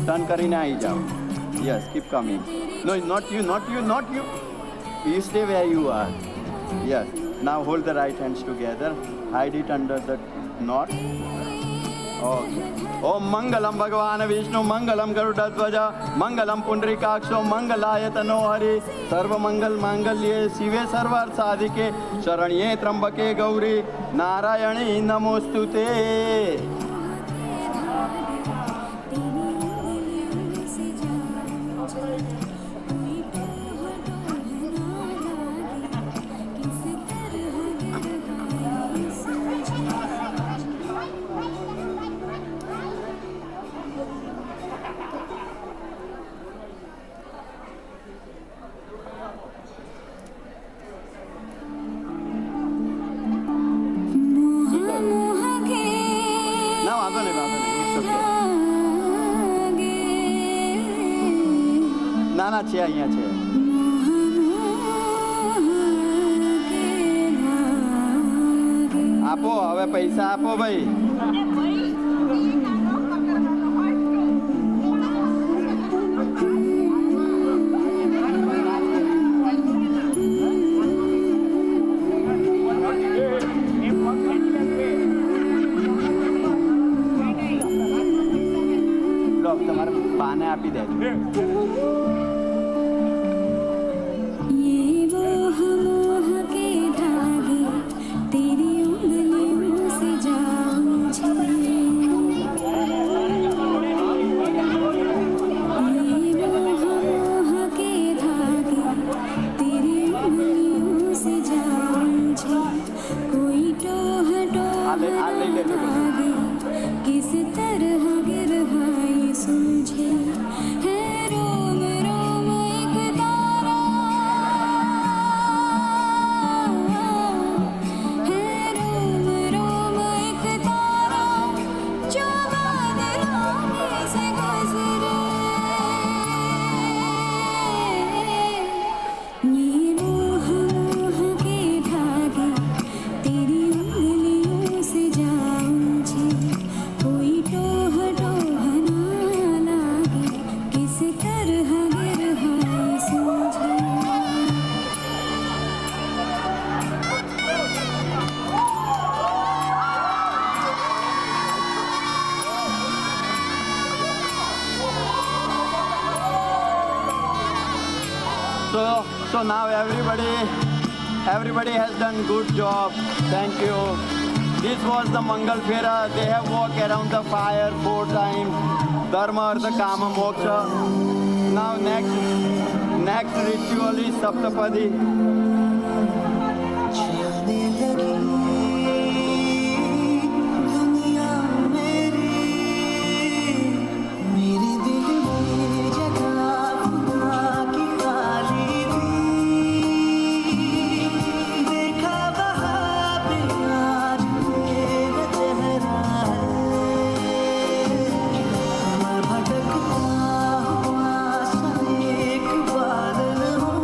Turn karine aayi jao. Yes, keep coming. No, not you. You stay where you are. Yes. Now hold the right hands together. Hide it under the knot. Okay. Om Mangalam Bhagwan Vishnu, Mangalam Garudadvaja, Mangalam Pundarikaksho, Mangalayatano Hare, Sarva Mangal Mangalye Shive Sarvar Sadike, Sharanye Trambake Gauri, Narayani Namostute. ના છે અહીંયા છે. આપો હવે પૈસા આપો ભાઈ. તમારા બાને આપી દે. So now everybody has done good job. Thank you. This was the Mangal Fera. They have walked around the fire 4 times. Dharma, Artha, Kama, Moksha. Now next ritual is Saptapadi. जाने लगी दुनिया मेरी मेरे दिल में जगह खुदा की खाली थी देखा वहाँ पे आज मेरा चेहरा है मैं भटकता हुआ सा एक बादल हूँ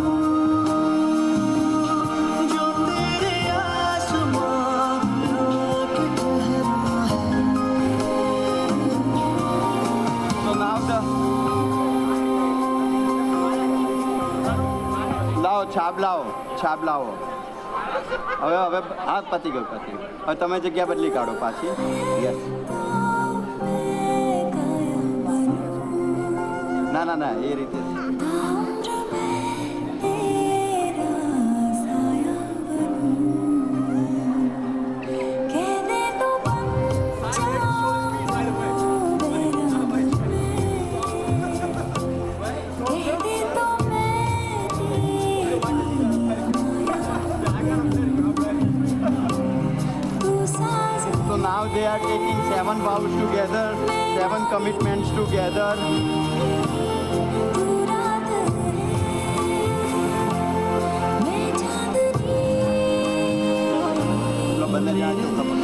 जो तेरे आसमां के ठहरा है So now લાવો છાપ લાવો હવે આ પતી ગયું હવે તમે જગ્યા બદલી કાઢો પાછી યસ ના એ રીતે So now they are taking 7 vows together, 7 commitments together. लो बंदर यहाँ जो कपल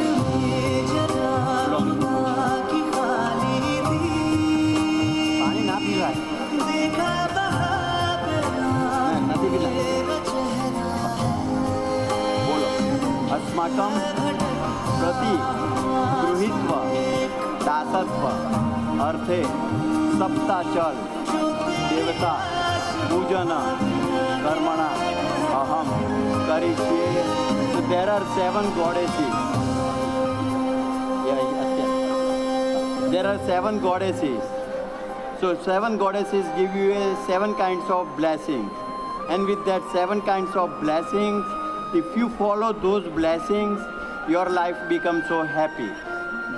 की खाली थी पानी ना पी रहा है देखा वहाँ पे नहीं पी रहा मेरा चेहरा बोलो अस्माकं प्रति गृहीत्व दासत्व अर्थे सप्ताचल देवता पूजन कर्मणा अहम करिष्ये. So there are 7 goddesses. There are 7 goddesses. So 7 goddesses give you 7 kinds of blessings. And with that 7 kinds of blessings, if you follow those blessings, your life becomes so happy.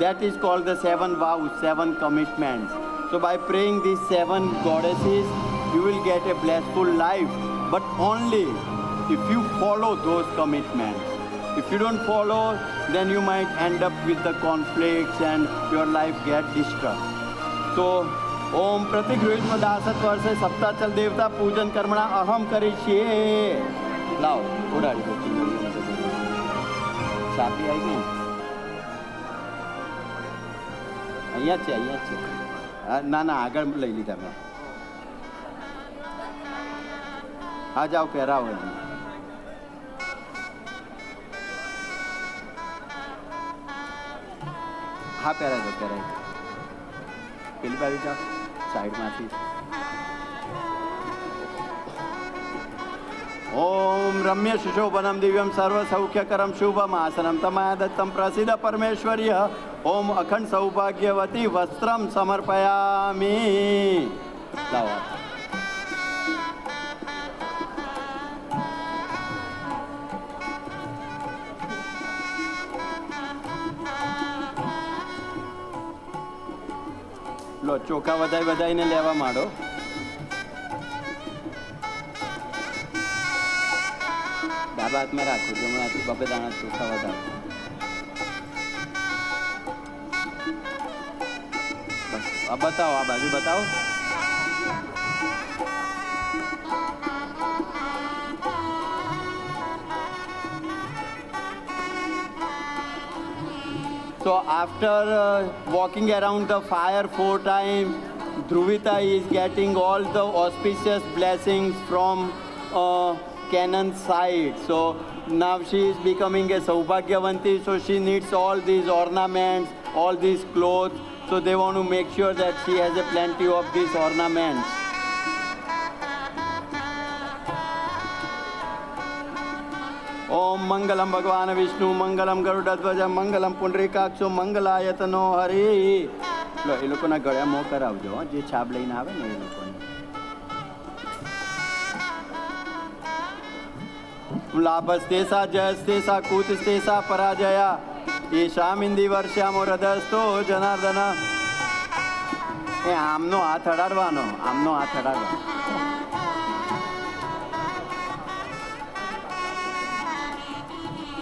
That is called the 7 vows, 7 commitments. So by praying these 7 goddesses, you will get a blissful life. But only if you follow those commitments. If you don't follow, then you might end up with the conflicts and your life get disturbed. So, ओम प्रतिगृहित दासत वर्षे सप्ताचल देवता पूजन कर्मणा अहम करिष्ये. लाओ उड़ाड़ी दो छापी आई नहीं અહીંયા છે ના આગળ લઈ લીધા મેં. આ જાઓ પહેરાવો એને. હા પહેરાય દો પેલી બાજુ જાઓ સાઈડમાંથી. ओम रम्य सुशोभनम दिव्यम सर्व सौख्यकरम शुभम आसनम तमया दत्तम प्रसिद्ध परमेश्वर्य. ओम अखंड सौभाग्यवती वस्त्रम समर्पयामि. लाओ लो ચોખા વધાઈને લેવા માંડો. ડાબા હાથમાં રાખો જમણા હાથ બબે દાણા ચોખા વધારો. બસ આ બતાવો આ બાજુ બતાવો. So after walking around the fire 4 times, Dhruvita is getting all the auspicious blessings from Canon's side. So now she is becoming a Saubhagyavanti, so she needs all these ornaments, all these clothes. So they want to make sure that she has a plenty of these ornaments. ओम मंगलम भगवान विष्णु मंगलम गरुड़ध्वज मंगलम पुंडरीकाक्षो मंगलायतनो हरि. लो એ લોકોના ગળા મોં કરાવજો જે છાપ લઈને આવે ને એ લોકોને. लाभस्तेषा जयस्तेषा कूतस्तेषा पराजया येषामिंदी वर्ष्यामो હૃદયસ્થો જનાર્દન. એ આમનો હાથ અડાડવાનો, આમનો હાથ અડાડવાનો.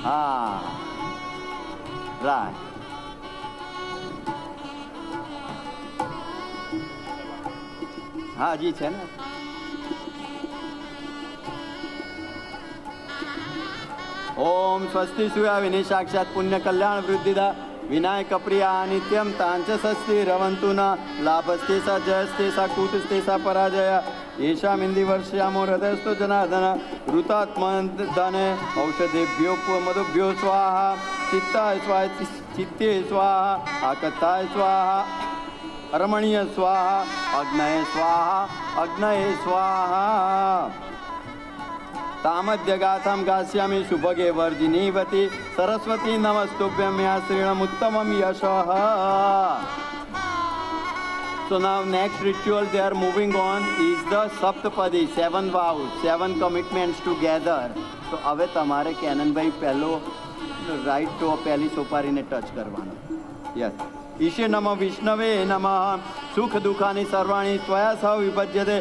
હા રાઈટ. હા જી છે ને. ઓમ સ્વસ્તિ સુયા વિનિ સાક્ષાત પુણ્ય કલ્યાણ વૃદ્ધિદા વિનાયક પ્રિયા નિત્યમ તાંચ સ્વસ્તિ રવંતુ ન લાભસ્તેષા જયસ્તેષા કૂતસ્તેષા પરાજયા येषाम् इन्दी वर्ष्यामो हृदयस्थो जनार्दन ऋतात्मधने औषधेभ्यो मधुभ्यो स्वाहा चित्ताय स्वाहा चित्ते स्वाहा आकताय स्वाहा रमणीय स्वाहा अग्नये स्वाहा अग्नये स्वाहा तामद्यगाथां गास्यामि शुभगे वर्जिनीवती सरस्वती नमस्तुभ्यं या श्रीणमुत्तमं यशः. So now next ritual they are moving on is the Saptapadi, 7 vows, 7 commitments together. So હવે તમારે કેનનભાઈ પહેલો રાઈટ તો પહેલી સોપારીને ટચ કરવાનો. યસ. ઈશે નમઃ વિષ્ણવે નમઃ સુખ દુઃખાની સર્વાણી સ્વયા સહ વિભજ્યતે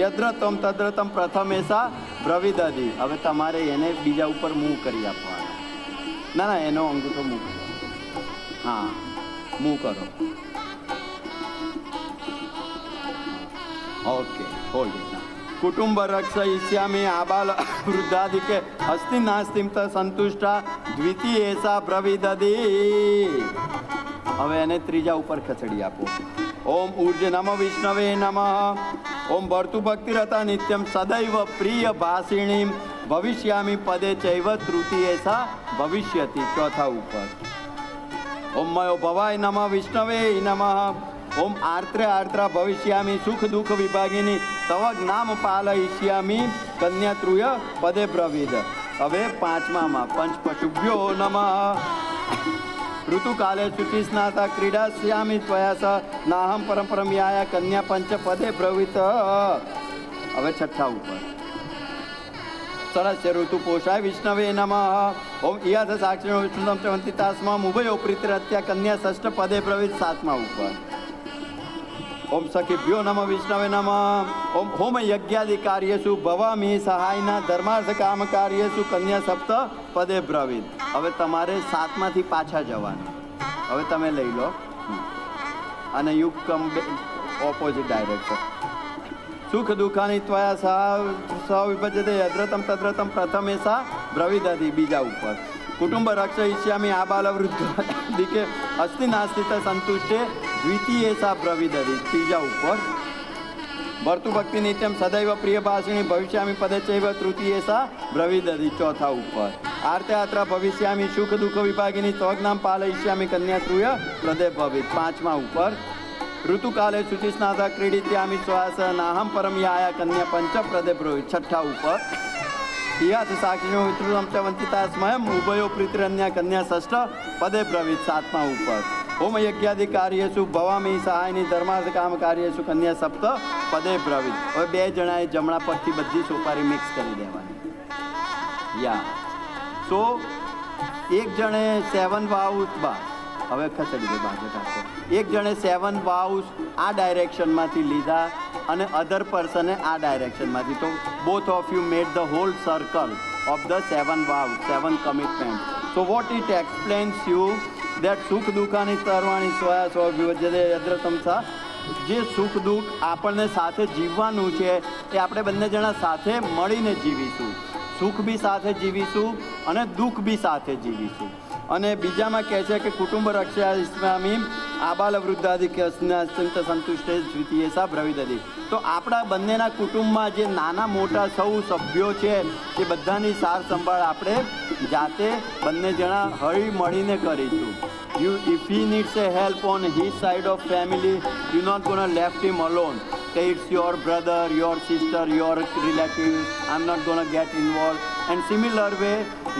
યદ્ર તમ તદ્ર તમ પ્રથમેશા બ્રવિદધિ. હવે તમારે એને બીજા ઉપર મૂવ કરી આપવાનો. ના ના એનો અંગૂઠો મૂવ કરો. હા મૂવ કરો. Okay hold it. कुटुंब रक्षयिष्यामि आबाल वृद्धादिके अस्ति नास्ति संतुष्टा द्वितीय ऐसा ब्रविदधि. હવે એને ત્રીજા ઉપર ખસેડી આપો. ઓમ ઊર્જ નમ વિષ્ણવે નમઃ. ઓમ ભર્તુ ભક્તિરતા નિત્યમ સદૈવ પ્રિય ભાષિણીમ ભવિષ્યામિ પદે ચૈવ તૃતીયેસા ભવિષ્યતિ. ચોથા ઉપર. ઓમ મયો ભવાય નમઃ વિષ્ણવે નમઃ. ઓમ આર્ત્રે આર્ત્રા ભવિષ્યામિ સુખ દુઃખ વિભાગિની તવ જ્ઞામ પાલયિષ્યામિ કન્યાત્રુય પદે બ્રવીદ. હવે પાંચમામાં પંચપશુભ્યો નમઃ. ઋતુકાલે શુચિસ્નાતા ક્રીડાસ્યામિ ત્વયા સ નાહમ પરમ્પરમ્યાયા કન્યા પંચ પદે બ્રવીત. હવે છઠ્ઠા ઉપર. સરસ ઋતુ પોષાય વિષ્ણવે નમઃ. ઓમ ઈયાથ સાક્ષિણો વિષ્ણુમ ચવંતી તાસ્મા ઉભયો પ્રીતિરત્યા કન્યા ષષ્ઠ પદે બ્રવીત. સાતમા ઉપર. ઓમ સખીભ્યો નમ વિષ્ણવે નમ. ઓમ હોમ યજ્ઞાદિ કાર્યેષુ ભવામિ સહાયના ધર્માર્થ કામ કાર્યેષુ કન્યા સપ્ત પદે બ્રવીત. હવે તમારે સાતમાંથી પાછા જવાનું. હવે તમે લઈ લો અને યુ કમ ઓપોઝિટ ડાયરેક્શન. સુખ દુઃખાની ત્વયા સહ વિભજ્યતે યદ્રતમ તદ્રતમ પ્રથમેશા બ્રવીદધિ. બીજા ઉપર. કુટુંબ રક્ષયિષ્યામિ આબાલ વૃદ્ધાદિકે અસ્તિ નાસ્તિ સંતુષ્ટે દ્વિતીયેસા બ્રવીદધિ. ત્રીજા ઉપર. ભર્તુ ભક્તિ નિત્યમ સદૈવ પ્રિય ભાષિણી ભવિષ્યામિ પદે ચૈવ તૃતીયેસા બ્રવીદધિ. ચોથા ઉપર. આર્તે આત્રા ભવિષ્યામિ સુખ દુઃખ વિભાગિની સ્વજ્ઞામ પાલયિષ્યામિ કન્યાત્રુય પદે ભવિત. પાંચમા ઉપર. ઋતુકાલે શુચિસ્નાતા ક્રીડિત્યામિ શ્વાસ નાહમ પરમ્યાયા કન્યા પંચ પદે બ્રવીત. છઠ્ઠા ઉપર. યાથ સાક્ષિણો વિતૃતમ ચ વંચિતા સ્મયં ઉભયો પ્રીતિરન્યા કન્યા ષષ્ઠ પદે બ્રવીત. સાતમા ઉપર. હોમ યજ્ઞાદિ કાર્યેષુ ભવામિ સહાયની ધર્માર્થ કામ કાર્યેષુ કન્યા સપ્ત પદે બ્રવીત. હવે બે જણાએ જમણા પગથી બધી સોપારી મિક્સ કરી દેવાની. યા સો એક જણે 7 વાઉસ બસ. હવે ખસેડી દે બાજુ રાખો. એક જણે 7 વાઉસ આ ડાયરેક્શનમાંથી લીધા અને અધર પર્સને આ ડાયરેક્શનમાંથી. તો both of you made the whole circle of the 7 vows, 7 commitment. So what it explains you that સુખ દુઃખાની સર્વાણી સ્વયા સ્વ વિભજ્યતે યદ્રતમસા. જે સુખ દુઃખ આપણને સાથે જીવવાનું છે એ આપણે બંને જણા સાથે મળીને જીવીશું. સુખ બી સાથે જીવીશું અને દુઃખ બી સાથે જીવીશું. અને બીજામાં કહે છે કે કુટુંબ રક્ષામિ આબાલ વૃદ્ધાદિકે સંતુષ્ટે દ્વિતીયેસા બ્રવીદધિ. તો આપણા બંનેના કુટુંબમાં જે નાના મોટા સૌ સભ્યો છે એ બધાની સાર સંભાળ આપણે જાતે બંને જણા હળી મળીને કરીશું. If he needs a help on his side of family, you're not gonna left him alone. Say it's your brother, your sister, your relatives. I'm not gonna get involved. And similar way,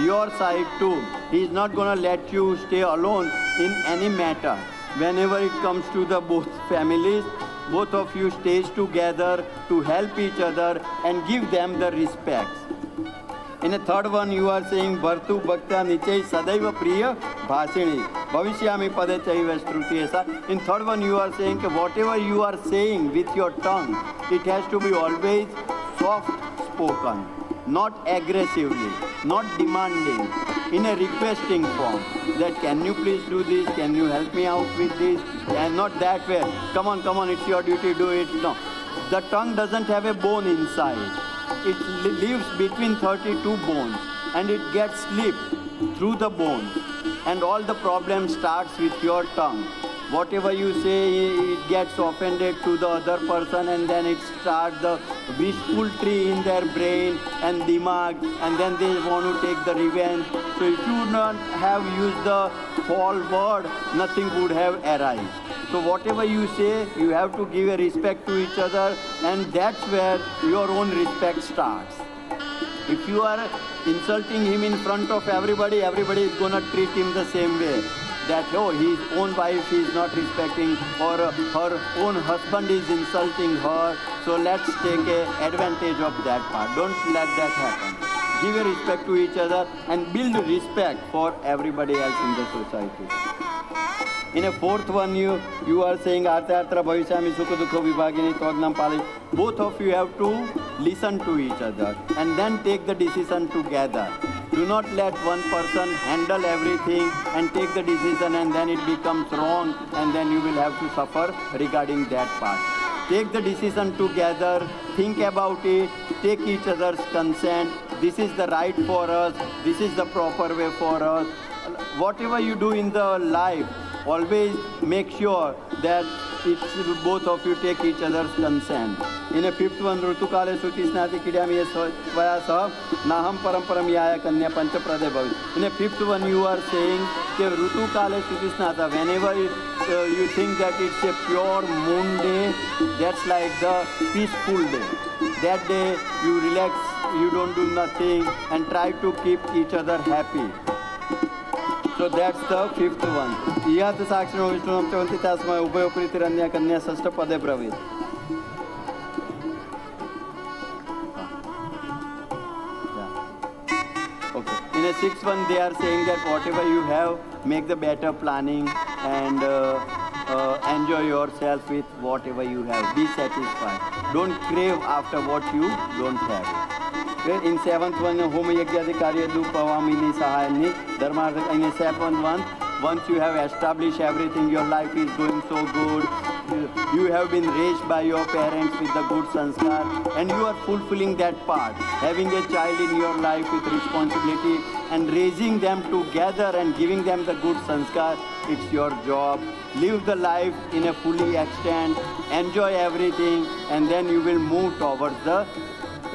your side too. He's not gonna let you stay alone in any matter. Whenever it comes to the both families, both of you stays together to help each other and give them the respect. In a third one, you are saying Bhartu Bhaktya Nichai Sadaiva Priya Bhashini. Bhavishyami Pade Chaiva Shruti. In third one, you are saying that whatever you are saying with your tongue, it has to be always soft spoken, not aggressively, not demanding, in a requesting form. That can you please do this? Can you help me out with this? And not that way. Come on, it's your duty, do it. No. The tongue doesn't have a bone inside. It lives between 32 bones and it gets slipped through the bones. And all the problem starts with your tongue. Whatever you say, it gets offended to the other person, and then it starts the wishful tree in their brain and dimag, and then they want to take the revenge. So if you would not have used the foul word, nothing would have arisen. So whatever you say, you have to give a respect to each other, and that's where your own respect starts. If you are insulting him in front of everybody, everybody is going to treat him the same way. That, oh, his own wife is not respecting, or her own husband is insulting her, so let's take advantage of that part. Don't let that happen. Give a respect to each other and build respect for everybody else in the society. In a fourth one, you are saying Arthatra Bhavishyami Sukha Dukha Vibhagini Tvagnam Pali. Both of you have to listen to each other and then take the decision together. Do not let one person handle everything and take the decision and then it becomes wrong, and then you will have to suffer regarding that part. Take the decision together, think about it, take each other's consent. This is the right for us, this is the proper way for us. Whatever you do in the life, always make sure that both of you take each other's consent. In a fifth one, Rutukale Sutisnati Kidami Svaya Naham Paramparam Yaya Kanya Panchaprade Bhavi. In a fifth one, you are saying that Rutukale Sutisnata, whenever you think that it's a pure moon day, that's like the peaceful day. That day you relax, you don't do nothing, and try to keep each other happy. So that's the fifth one. Iyat Sakshino Vishnunam Chavanti Tasmai Ubhayo Pritiranya Kanya Sashta Pade Bravit. Okay. In a sixth one, they are saying that whatever you have, make the better planning and enjoy yourself with whatever you have. Be satisfied. Don't crave after what you don't have. In seventh one, Homa Yagyadi Karyadu Pavamini Sahayani Dharmartha. In a seventh one, once you have established everything, your life is going so good. You have been raised by your parents with the good sanskar, and you are fulfilling that part. Having a child in your life with responsibility and raising them together and giving them the good sanskar, it's your job. Live the life in a fully extent, enjoy everything, and then you will move towards the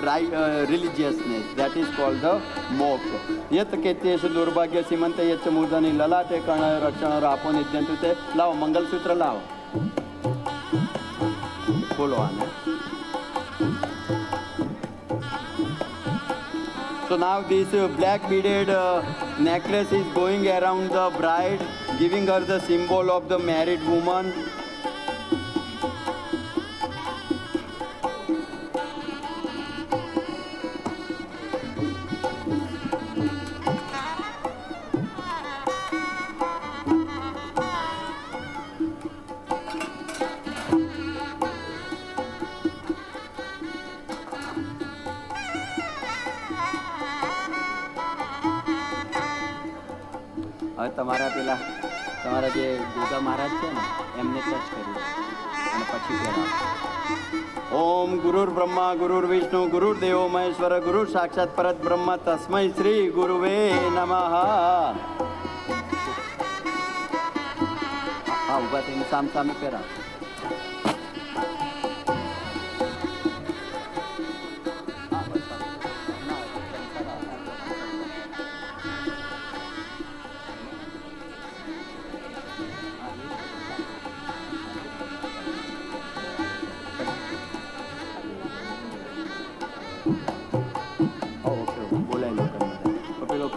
religiousness. That is called the moksha. Yat keteshu durbhagya simanta yach murdani lalate karna rakshana rapo nityantute. Lao Mangal Sutra lao. Follow on. So now this black beaded necklace is going around the bride, giving her the symbol of the married woman. હવે તમારા જે દુર્ગા મહારાજ છે ને એમને touch કર્યું અને પછી પહેરાવ. ઓમ ગુરુર બ્રહ્મા ગુરુર વિષ્ણુ ગુરુર દેવો મહેશ્વર ગુરુ સાક્ષાત પરત બ્રહ્મ તસ્મૈ શ્રી ગુરુવે નમઃ. હા, ઊભા થઈને સામે પહેરાવ.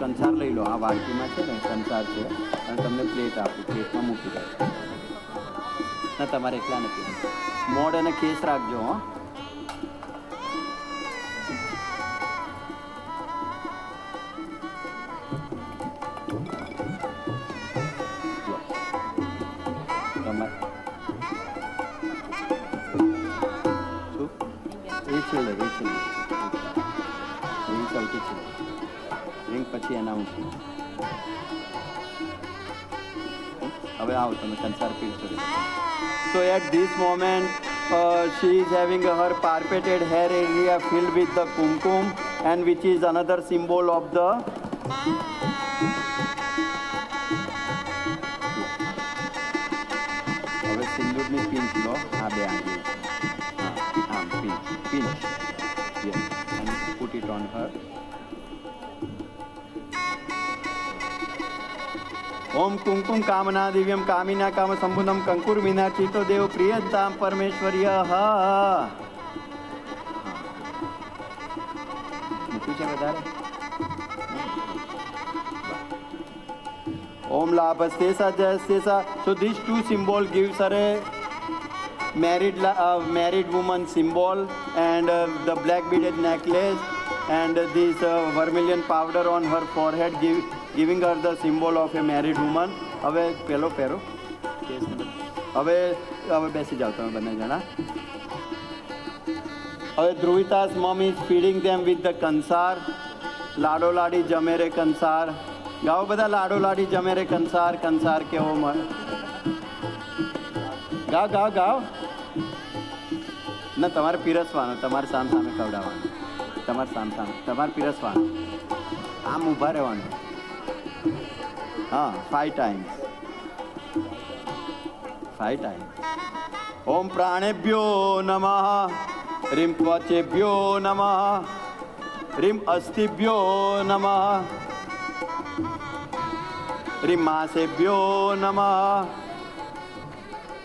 કંસાર લઈ લો. આ વાડકીમાં છે ને કંસાર છે અને તમને પ્લેટ આપું, પ્લેટમાં મૂકી દો. ના, તમારે એકલા નથી. મોઢ અને કેસ રાખજો. હો એ છેલ્લું એ સૌથી છેલ્લું રિંગ પછી એનાઉન્સમેન્ટ હવે આવો તમે કંસાર પીરશો So at this moment, she is having her parpeted hair area filled with the kumkum, and which is another symbol of the. હવે સિંદૂરની પિંચ લો આ બે આંગળી હા આમ pinch yes and put it on her. ओम कुंकुम कामना दिव्यम कामिना काम संबुधम कंकुर मीनाक्षी तो देव प्रियताम परमेश्वर्य ओम लाभस्तेसा जयस्तेसा. So these two symbol gives her a married woman symbol and the black beaded necklace and this vermilion powder on her forehead giving her the symbol of a married woman. હવે પેલો પહેરો હવે બેસી જાઓ તમે બંને જણા. હવે ધ્રુવિતા's mom is feeding them with the કંસાર. લાડો લાડી જમે રે કંસાર. ગાઓ બધા લાડો લાડી જમે રે કંસાર. કંસાર કેવો મળે ગાઓ ગાઓ ગાઓ ના તમારે પીરસવાનું તમારે સામ સામે ખવડાવવાનું તમારે તમારે પીરસવાનું આમ ઊભા રહેવાનું हाँ 5 times. ओम प्राणेभ्यो नमः ह्रीं त्वचेभ्यो नमः ह्रीं अस्थिभ्यो नमः ह्रीं मासेभ्यो नमः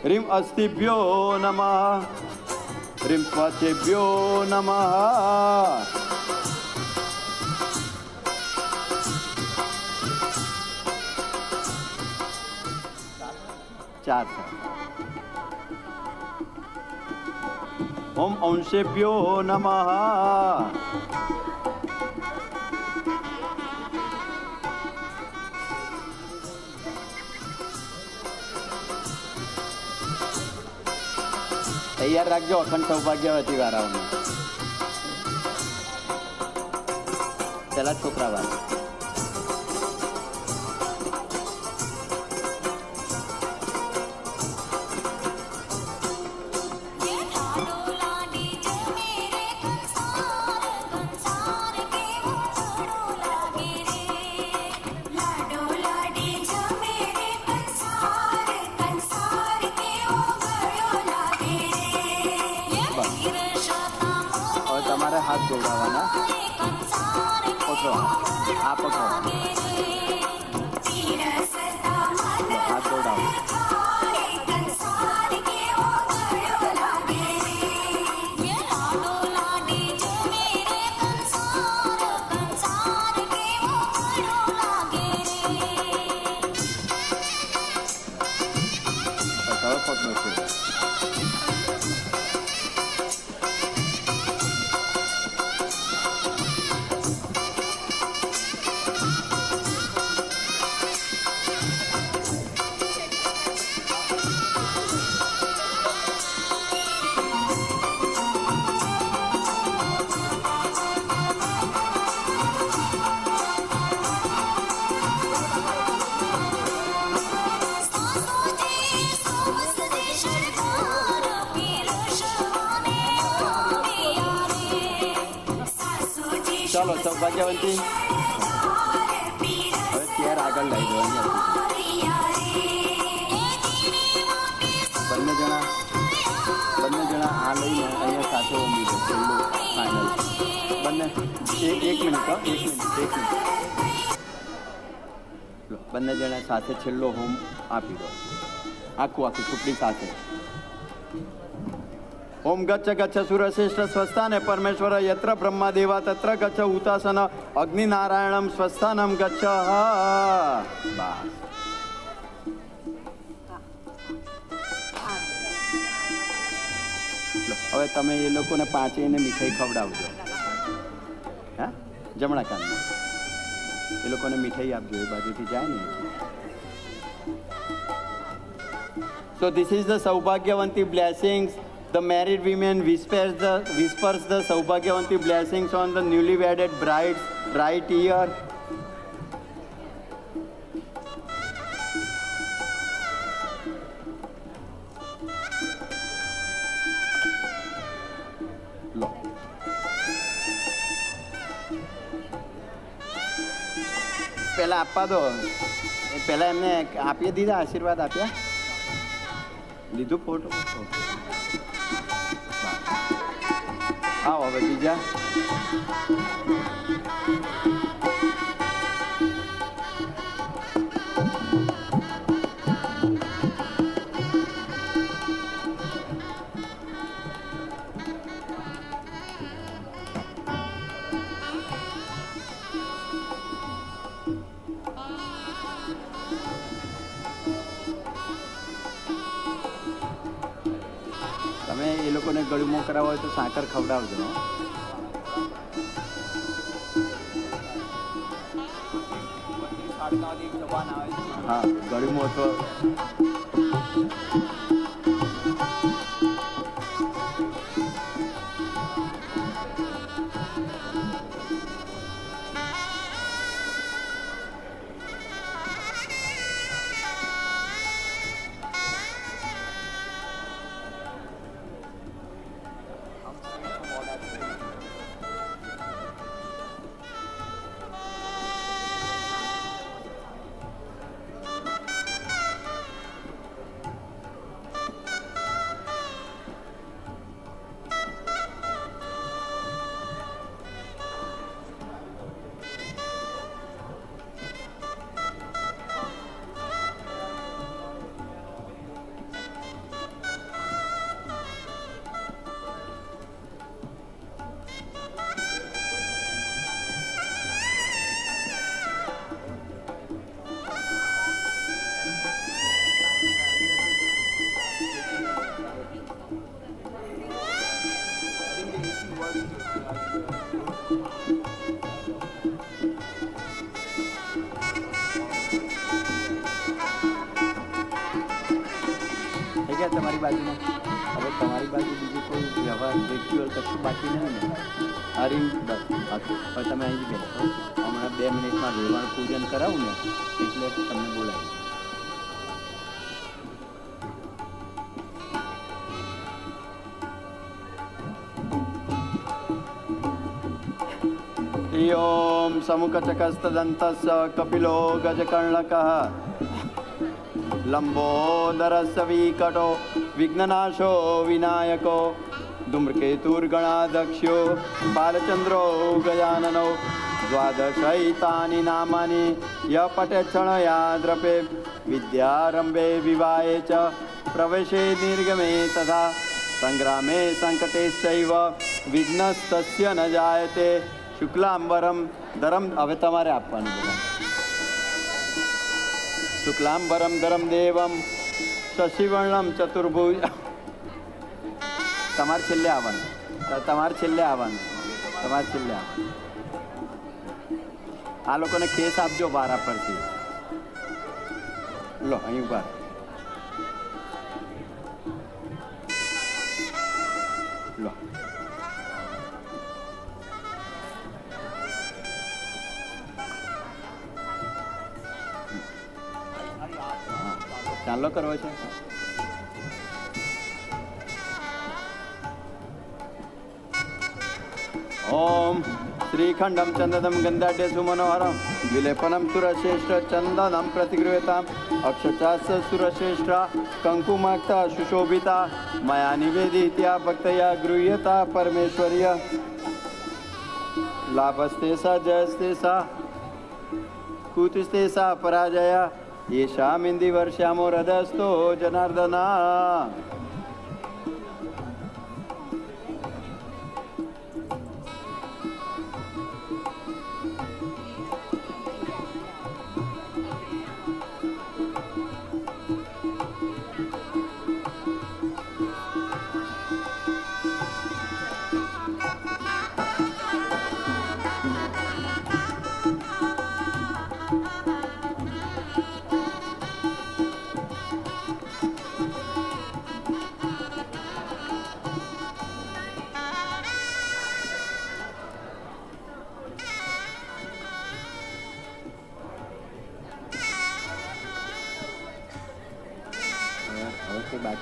ह्रीं अस्थिभ्यो नमः ह्रीं त्वचेभ्यो नमः. चार ओम अंशेभ्यो नमः तैयार રાખજો અખંડ સૌભાગ્યવતી વાળાઓને પેલા છોકરા વાળા हाथ जोड़ावाना पकड़ो आ पकड़ो हाथ जोड़ाओ चलो सौभाग्यवंती હવે ચેર આગળ લઈ જવાની બંને જણા આ લઈને અહીંયા સાથે ઊભી છે છેલ્લું ફાઇનલ બંને એક મિનિટ બંને જણા સાથે છેલ્લો હોમ આપી દો આખું ચૂંટણી સાથે. ओम गच्छ गच्छ सुरश्रेष्ठ स्वस्थाने परमेश्वर यत्र ब्रह्मा देवा तत्र गच्छ हुतासन अग्नि नारायणम स्वस्थानम गच्छ. હવે તમે એ લોકોને પાંચેયને મીઠાઈ ખવડાવજો હા જમણા કાનમાં એ લોકોને મીઠાઈ આપજો એ બાજુથી જાય ને. So this is the Saubhagyavanti blessings The married woman whispers the Saubhagyavanti blessings on the newly wedded bride's right ear. લો. પહેલા આપવા દો. પહેલા એમને આપી દીધા, આશીર્વાદ આપ્યા. લીધું ફોટો. આવો હવે બીજા. તમે એ લોકોને ગળુમો કરાવો હોય તો સાકર ખવડાવજો. હા, ગળુમો તો તમારી બાજુમાં. હવે તમારી બાજુ બીજું કોઈ વ્યવહાર રિચ્યુઅલ કશું બાકી નહીં ને? હરી બસ બાકી. હવે તમે અહીં જ બેસો. હમણાં 2 મિનિટમાં વેવાણ પૂજન કરાવું ને એટલે તમને બોલાવી. ओम समुखचकस्तदन्तस्य कपिलो गजकर्णकः लंबोदरस्य विकटो विघ्ननाशो विनायको धूम्रकेतुर्गणाध्यक्षो बालचन्द्रो गजाननो द्वादशैतानि नामानि यः पठेच्छृणोत्याद्रपे विद्यारम्भे विवाहे च प्रवेशे निर्गमे तथा संग्रामे संकटेश्चैव विघ्नस्तस्य न जायते शुक्लांबरम धरम. હવે તમારે આપવાનું બધા. શુક્લાંબરમ ધરમ દેવમ શશિવર્ણમ ચતુર્ભુજ. તમારે છેલ્લે આવવાનું. તમારે છેલ્લે આવવાનું. આ લોકોને ખેસ આપજો વારા પરથી. લો અહીં ઉભા. લો ચાલો કરવો છે. ઓમ શ્રીખંડમ ચંદનમ ગંધાઢ્ય સુમનોહરમ વિલેપનમ સુરશ્રેષ્ઠ ચંદનમ પ્રતિગૃહ્યતામ અક્ષચાસ્ય સુરશ્રેષ્ઠ કંકુમાક્તા સુશોભિતા મયા નિવેદિત્યા ભક્તયા ગૃહ્યતા પરમેશ્વર્ય લાભસ્તે સા જયસ્તે સા કુતિસ્તે સા પરાજયા येषामिन्दी वर्ष्यामो हृदयस्थो जनार्दना.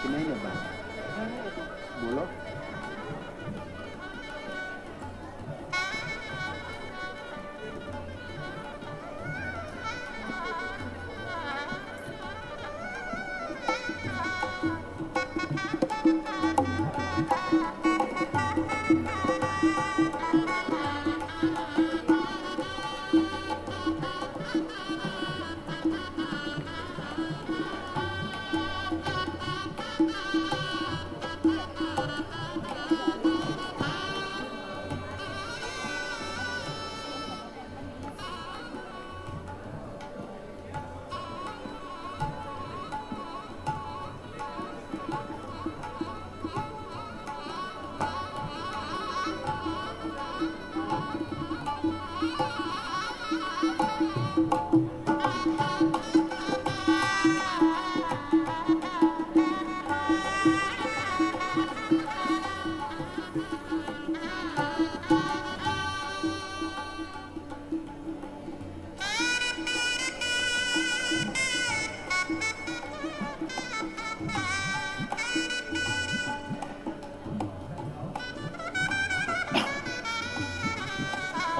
બાકી નહીં ને ભાઈ? બોલો.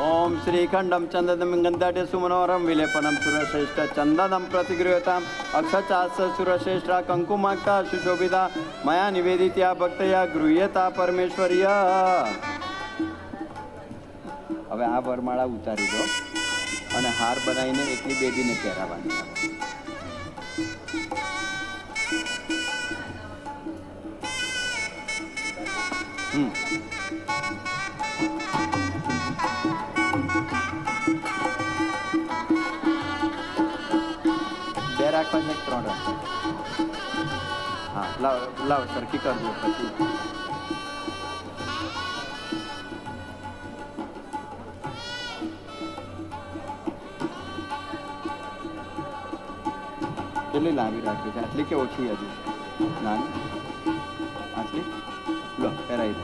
ओम श्रीखंडम चंदनम गंधाटे सुमनोरम विलेपनम सुरश्रेष्ठ चंदनम प्रतिगृहताम अक्षचास सुरश्रेष्ठा कंकुमाक्ता सुशोभिता मया निवेदित्या भक्तया गृह्यता परमेश्वर्य. હવે આ વરમાળા ઉતારી દો અને હાર બનાવીને એકલી બેબીને પહેરાવવાની. બે રાખવા છે, 3 રાખવા. હા, લાવ લાવ સરખી કરજો પછી. કેટલી લાંબી રાખવી છે? આટલી કે ઓછી હજી? નાની આટલી લો પહેરાવી દો.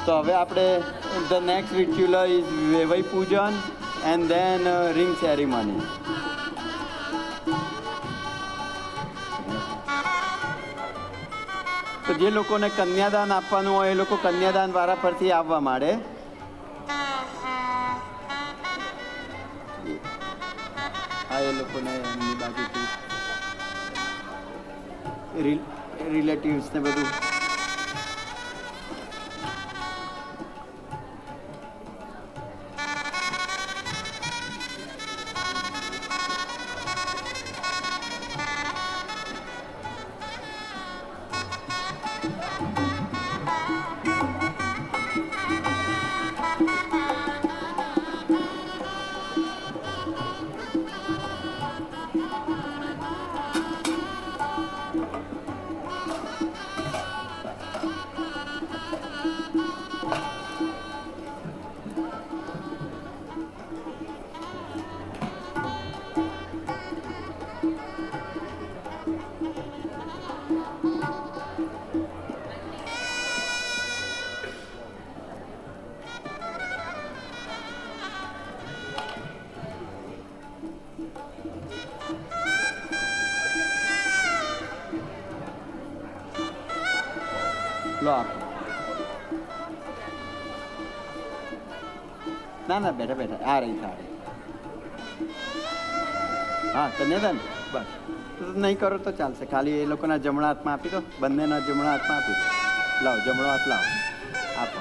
તો હવે આપણે ધ નેક્સ્ટ રિચ્યુઅલ ઇઝ વેવાઈ પૂજન એન્ડ ધેન રિંગ સેરેમની. તો જે લોકોને કન્યાદાન આપવાનું હોય એ લોકો કન્યાદાન વારા પરથી આવવા માંડે. હા, એ લોકોને એમની બાજુથી રિલેટિવ્સ ને બધું. લો આપ. ના ના, બેઠા બેઠા આ રહી સારી. હા, કન્યાદાન બસ નહીં કરો તો ચાલશે. ખાલી એ લોકોના જમણા હાથમાં આપી દો, બંનેના જમણા હાથમાં આપી દો. લાવો, જમણો હાથ લાવો, આપો.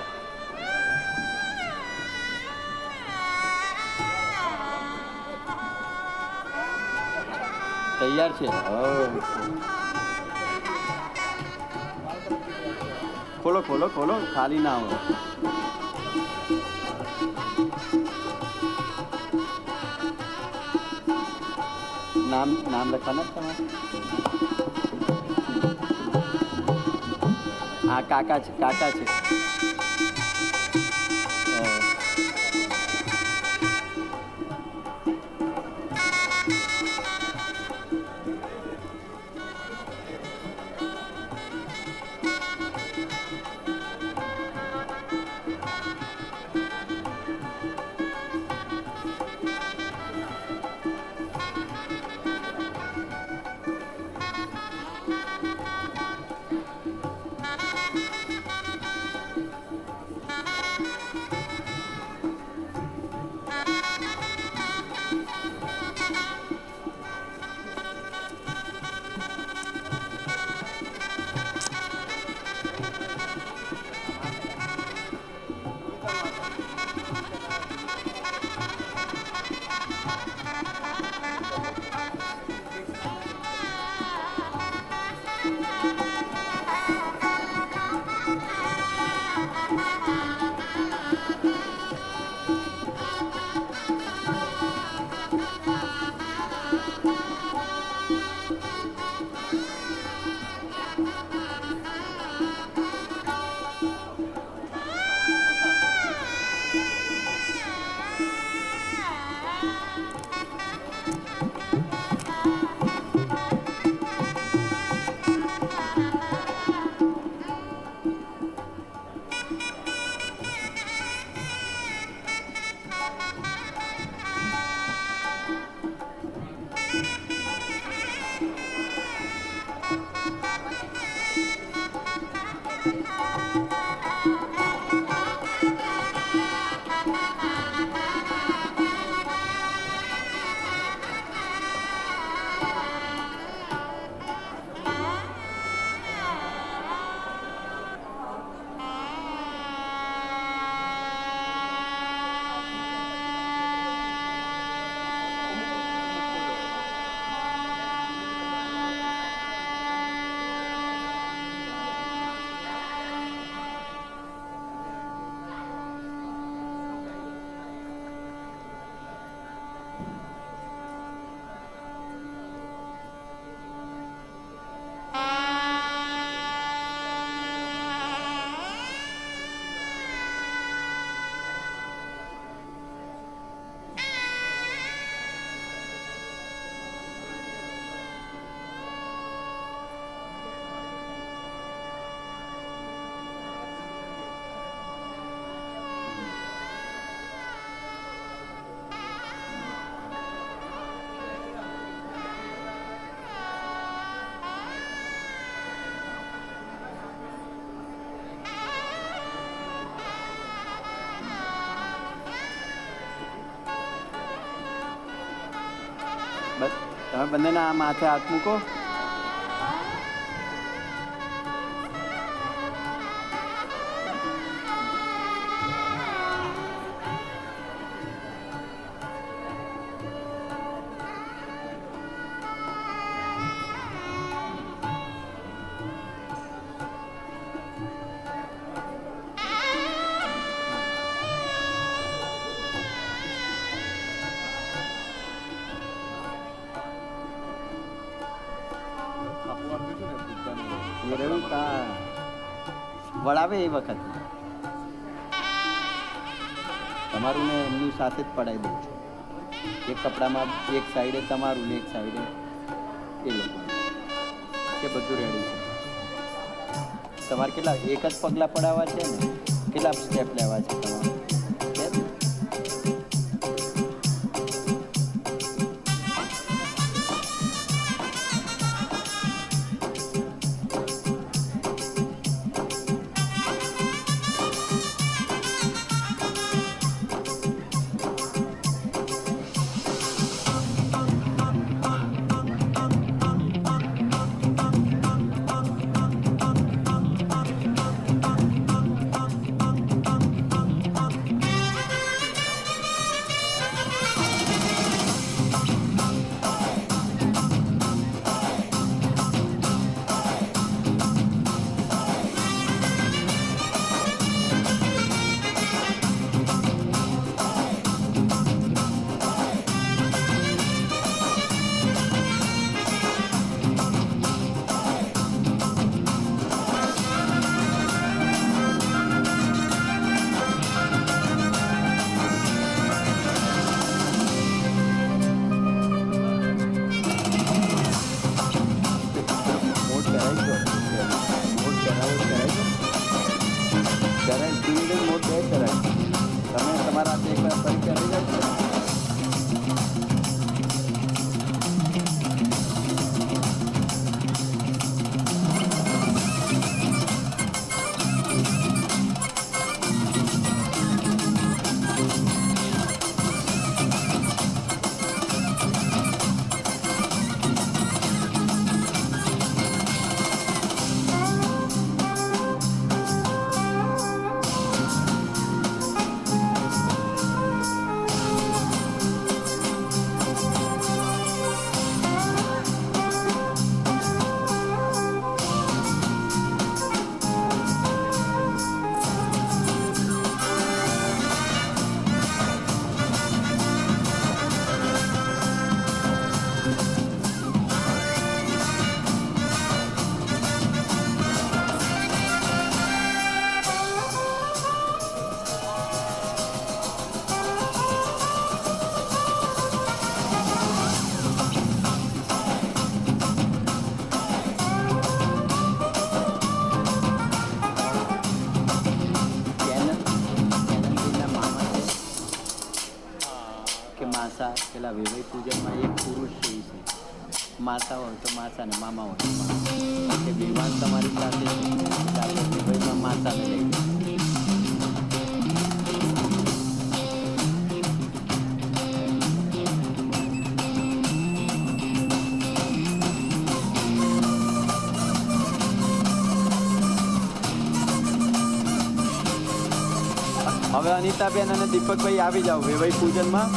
તૈયાર છે? ખોલો ખોલો ખોલો, ખાલી ના હોય. નામ નામ લખવાના જ તમારે? આ કાકા છે, કાકા છે. બસ તમે બંનેના આ માથે હાથ મૂકો. એ રહ્યું તા વળાવે એ વખત તમારું ને એમની સાથે જ પડાવી દઉં છું. એક કપડામાં એક સાઈડે તમારું ને એક સાઈડે એ લોકો એ બધું રેડી છે. તમારે કેટલા એક જ પગલાં પડાવવા છે ને કેટલા સ્ટેપ લેવા છે તમારે? છે ને? પેલા વેવાઈ પૂજનમાં એક પુરુષ છે એ છે. માતા હોય તો માતા ને મામા હોય તો મામા. કે વિવાહ તમારી સાથે છે ચાલો વેવાઈમાં માતાને લઈ લો. હવે અનિતાબેન અને દીપકભાઈ આવી જાઓ વેવાઈ પૂજનમાં.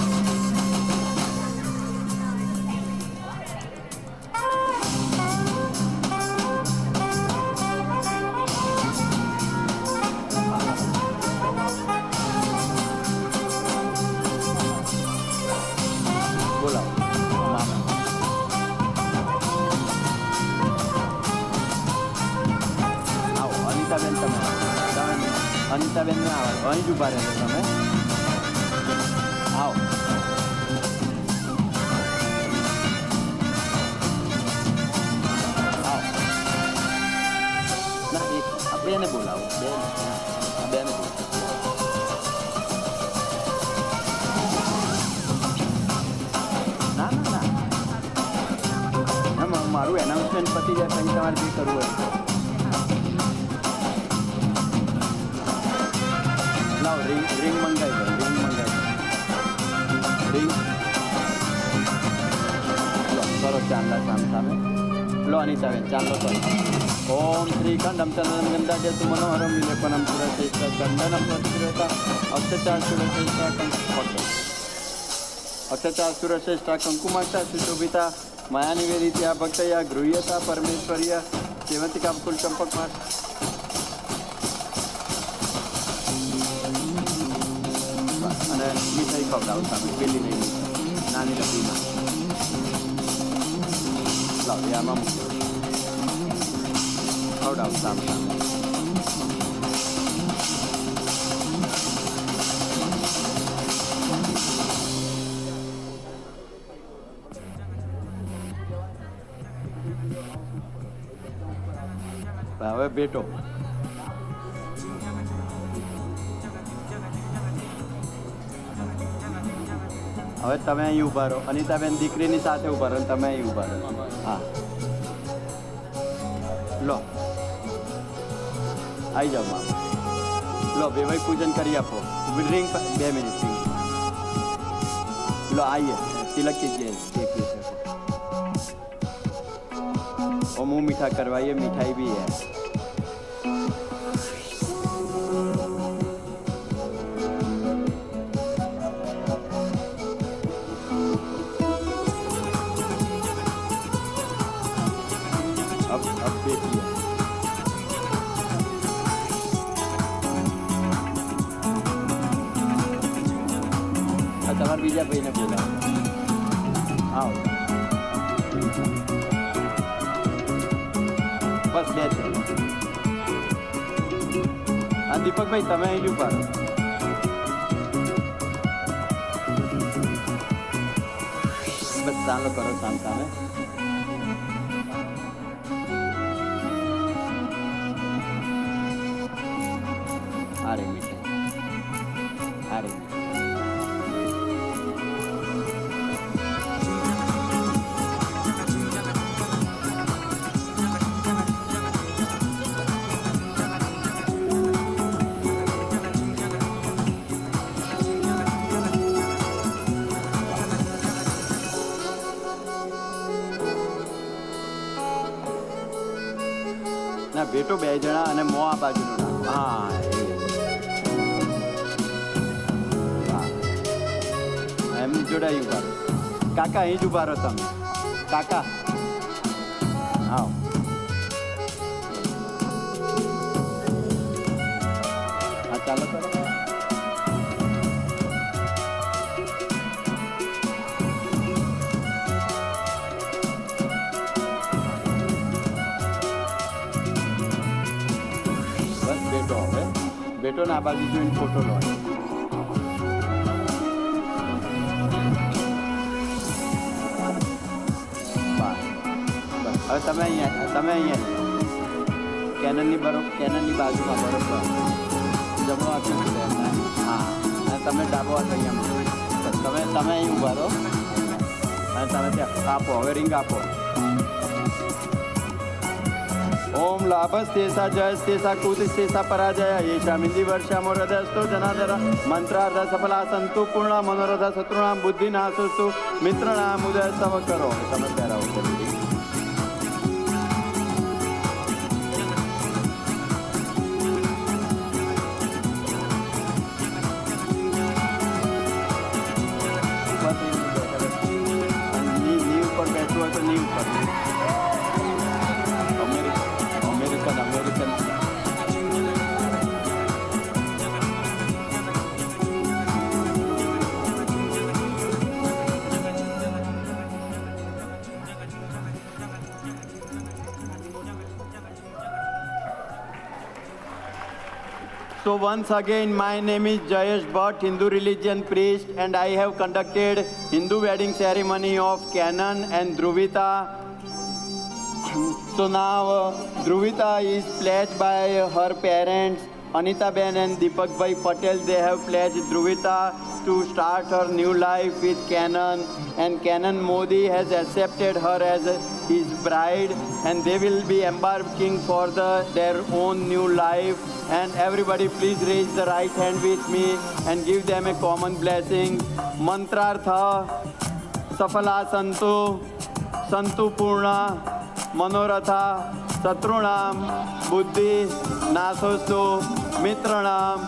બોલાવો મામા. આવો અનિતાબેન તમે અનિતાબેન ને આવો અહીં જ ઉભા રહેજો તમે. આવો આવો ના આ બેને બોલાવો બેને બોલાવો. ના ના ના મારું એનાઉન્સમેન્ટ પતી જાય પછી તમારે જે કરવું હોય. લાવ રિંગ મંગાવી દો રિંગ લો કરો ચાંદા સામે લો અનિતાબેન ચાંદો કરો. ઓમ શ્રી ખંડમ ચંદનમ ગંધાજતુ મનોહરમ વિલેપનમ સુરસેષ્ઠ ચંદનમ પ્રતિગ્રહતા અક્ષચાર સુરસેષ્ઠ અક્ષચાર સુરસેષ્ઠ કંકુમાક્ષા સુશોભિતા મયા નિવેદિત્યા ભક્તયા ગૃહ્યતા પરમેશ્વર્ય સેવંતિકા કુલ ચંપક અને મીઠાઈ ખવડાવું સામે પેલી નહીં નાની ડબ્બીમાં લાવ આમાં મૂકો ખવડાવું સામે હવે બેટો હવે તમે અહીં ઊભા રહો. અનિતાબેન દીકરીની સાથે ઊભા રહો તમે અહીં ઊભા રહો. હા લો આવી જાઓ માં. લો વેવાઈ પૂજન કરી આપો. રિંગ 2 મિનિટ લો આઈએ तिलक कीजिए देखिए और मुँह मीठा करवाइए मिठाई भी है. अब देखिए તમારા બીજા ભાઈને બોલાવો. આવો બસ બે છે. હા દીપકભાઈ તમે અહીં જ ઉભા રહો. બસ ચાલો કરો સામે. અરે મીઠાઈ અરે ના બેટો 2 જણા અને મો આ બાજુનું નામ. હા એમની જોડાઈ ઉભા રહો. કાકા અહીં જ ઉભા રહો તમે. કાકા આવો. હા ચાલો કરો. બેટો ના બાજુ જોઈને ફોટો લો. હવે તમે અહીંયા કેનનની બાજુમાં બરોબર જમણો આપ્યું છે. હા અને તમે ડાબો હાથ અહીંયા તમે અહીં ઊભા રહો અને તમે ત્યાં આપો હવે રિંગ આપો ઓમ લાભસ્તેસા જયસ્તેસા કુતિસ્તેસા પરાજય યેષામિંદી વર્ષામો હૃદયસ્તો જનાધર મંત્રાર્ધ સફલા સંતુ પૂર્ણ મનોરથ શત્રુણામ બુદ્ધિનાશોસ્તુ મિત્રણામ ઉદય સવ કરો તમે ત્યારે આવો નીવ પર બેઠવું હોય તો નીવ પર American So once again, my name is Jayesh Bhatt, Hindu religion priest, and I have conducted Hindu wedding ceremony of Canon and Dhruvita. So now Dhruvita is pledged by her parents, Anita Ben and Deepak Bhai Patel. They have pledged Dhruvita to start her new life with Canon, and Canon Modi has accepted her as his bride, and they will be embarking for their own new life. And everybody please raise the right hand with me and give them a common blessing. Mantrartha Safala Santu Santu Purna Manoratha Satrunam Buddhi Nasostu Mitranam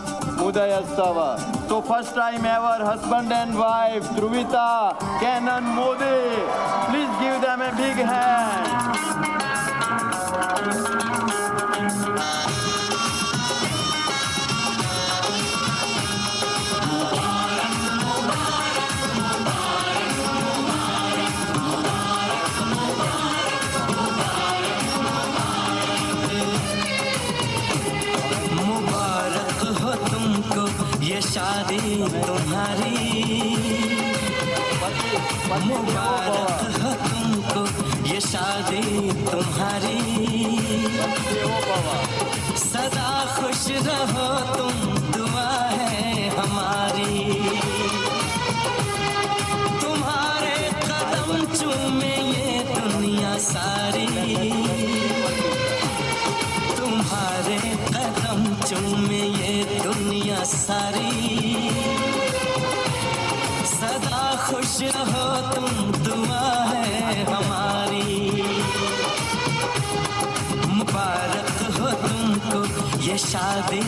Mudayastava. So first time ever husband and wife Dhruvita, Canon Modi. Please give them a big hand. ये शादी तुम्हारी मुबारक हो तुमको ये शादी तुम्हारी सदा खुश रहो तुम दुआ है हमारी तुम्हारे कदम चूमे ये दुनिया सारी तुम्हारे कदम चूमे ये दुनिया सारी सदा खुश रहो तुम दुआ है हमारी मुबारक हो तुमको ये शादी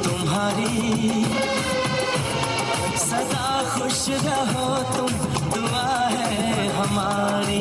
तुम्हारी सदा खुश रहो तुम दुआ है हमारी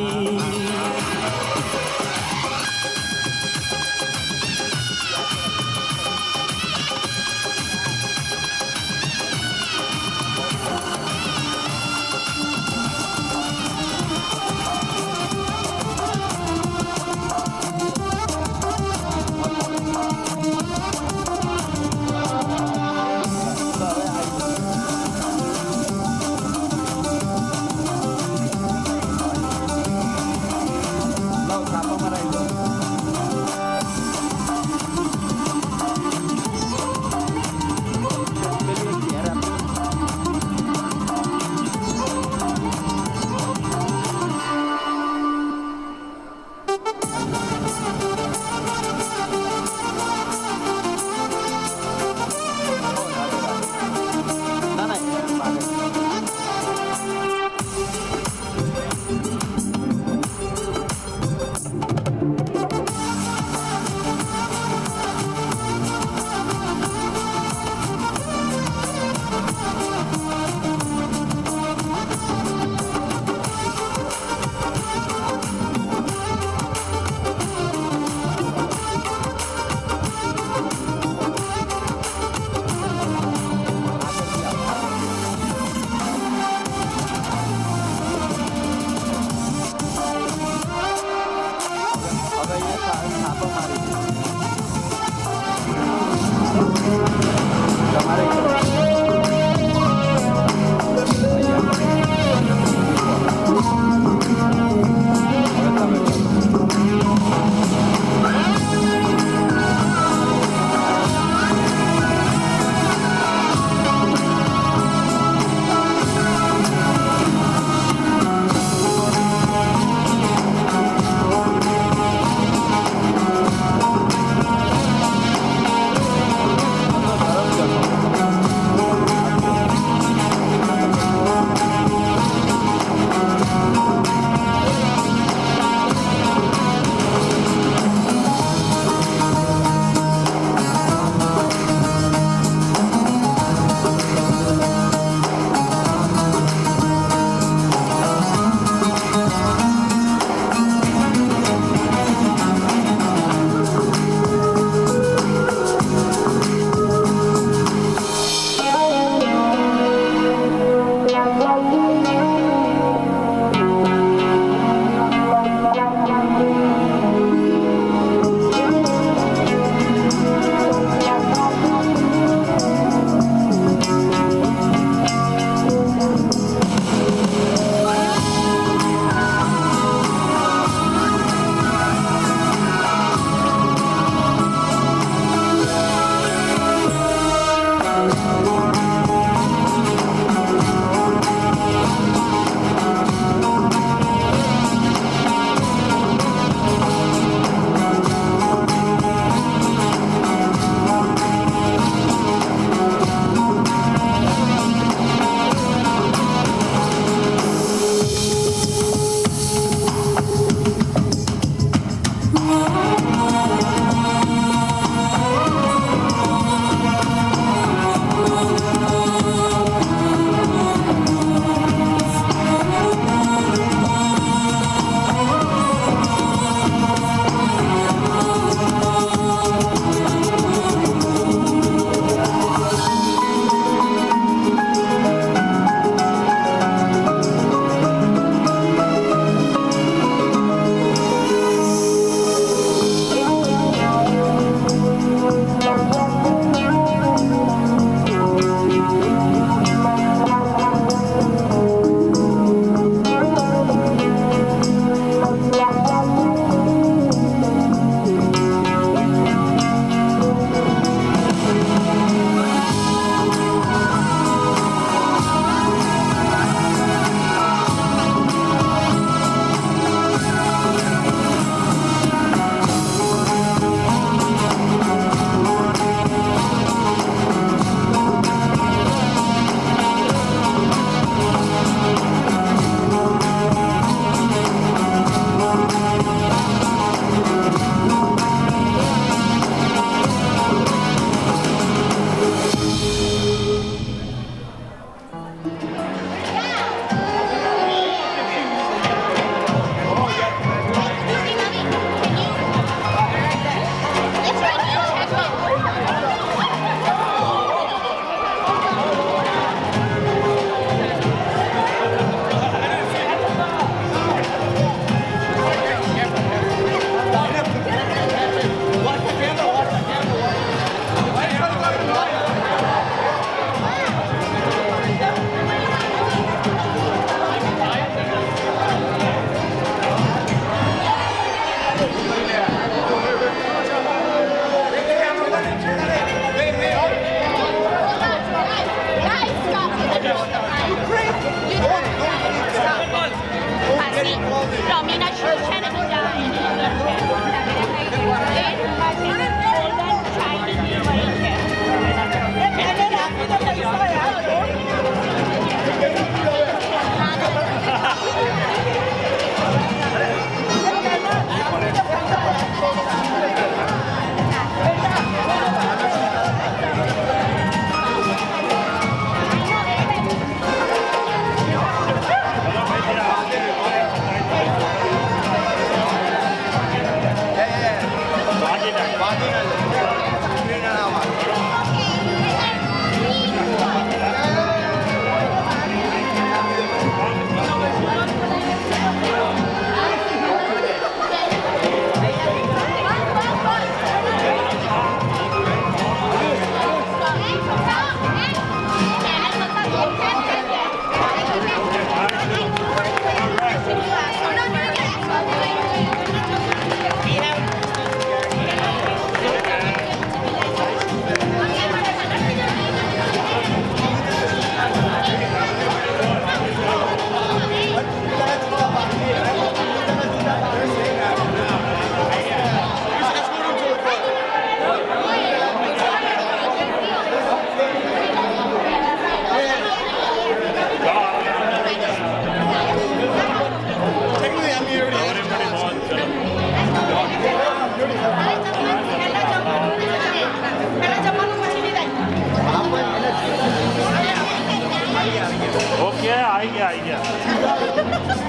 ओके आई गया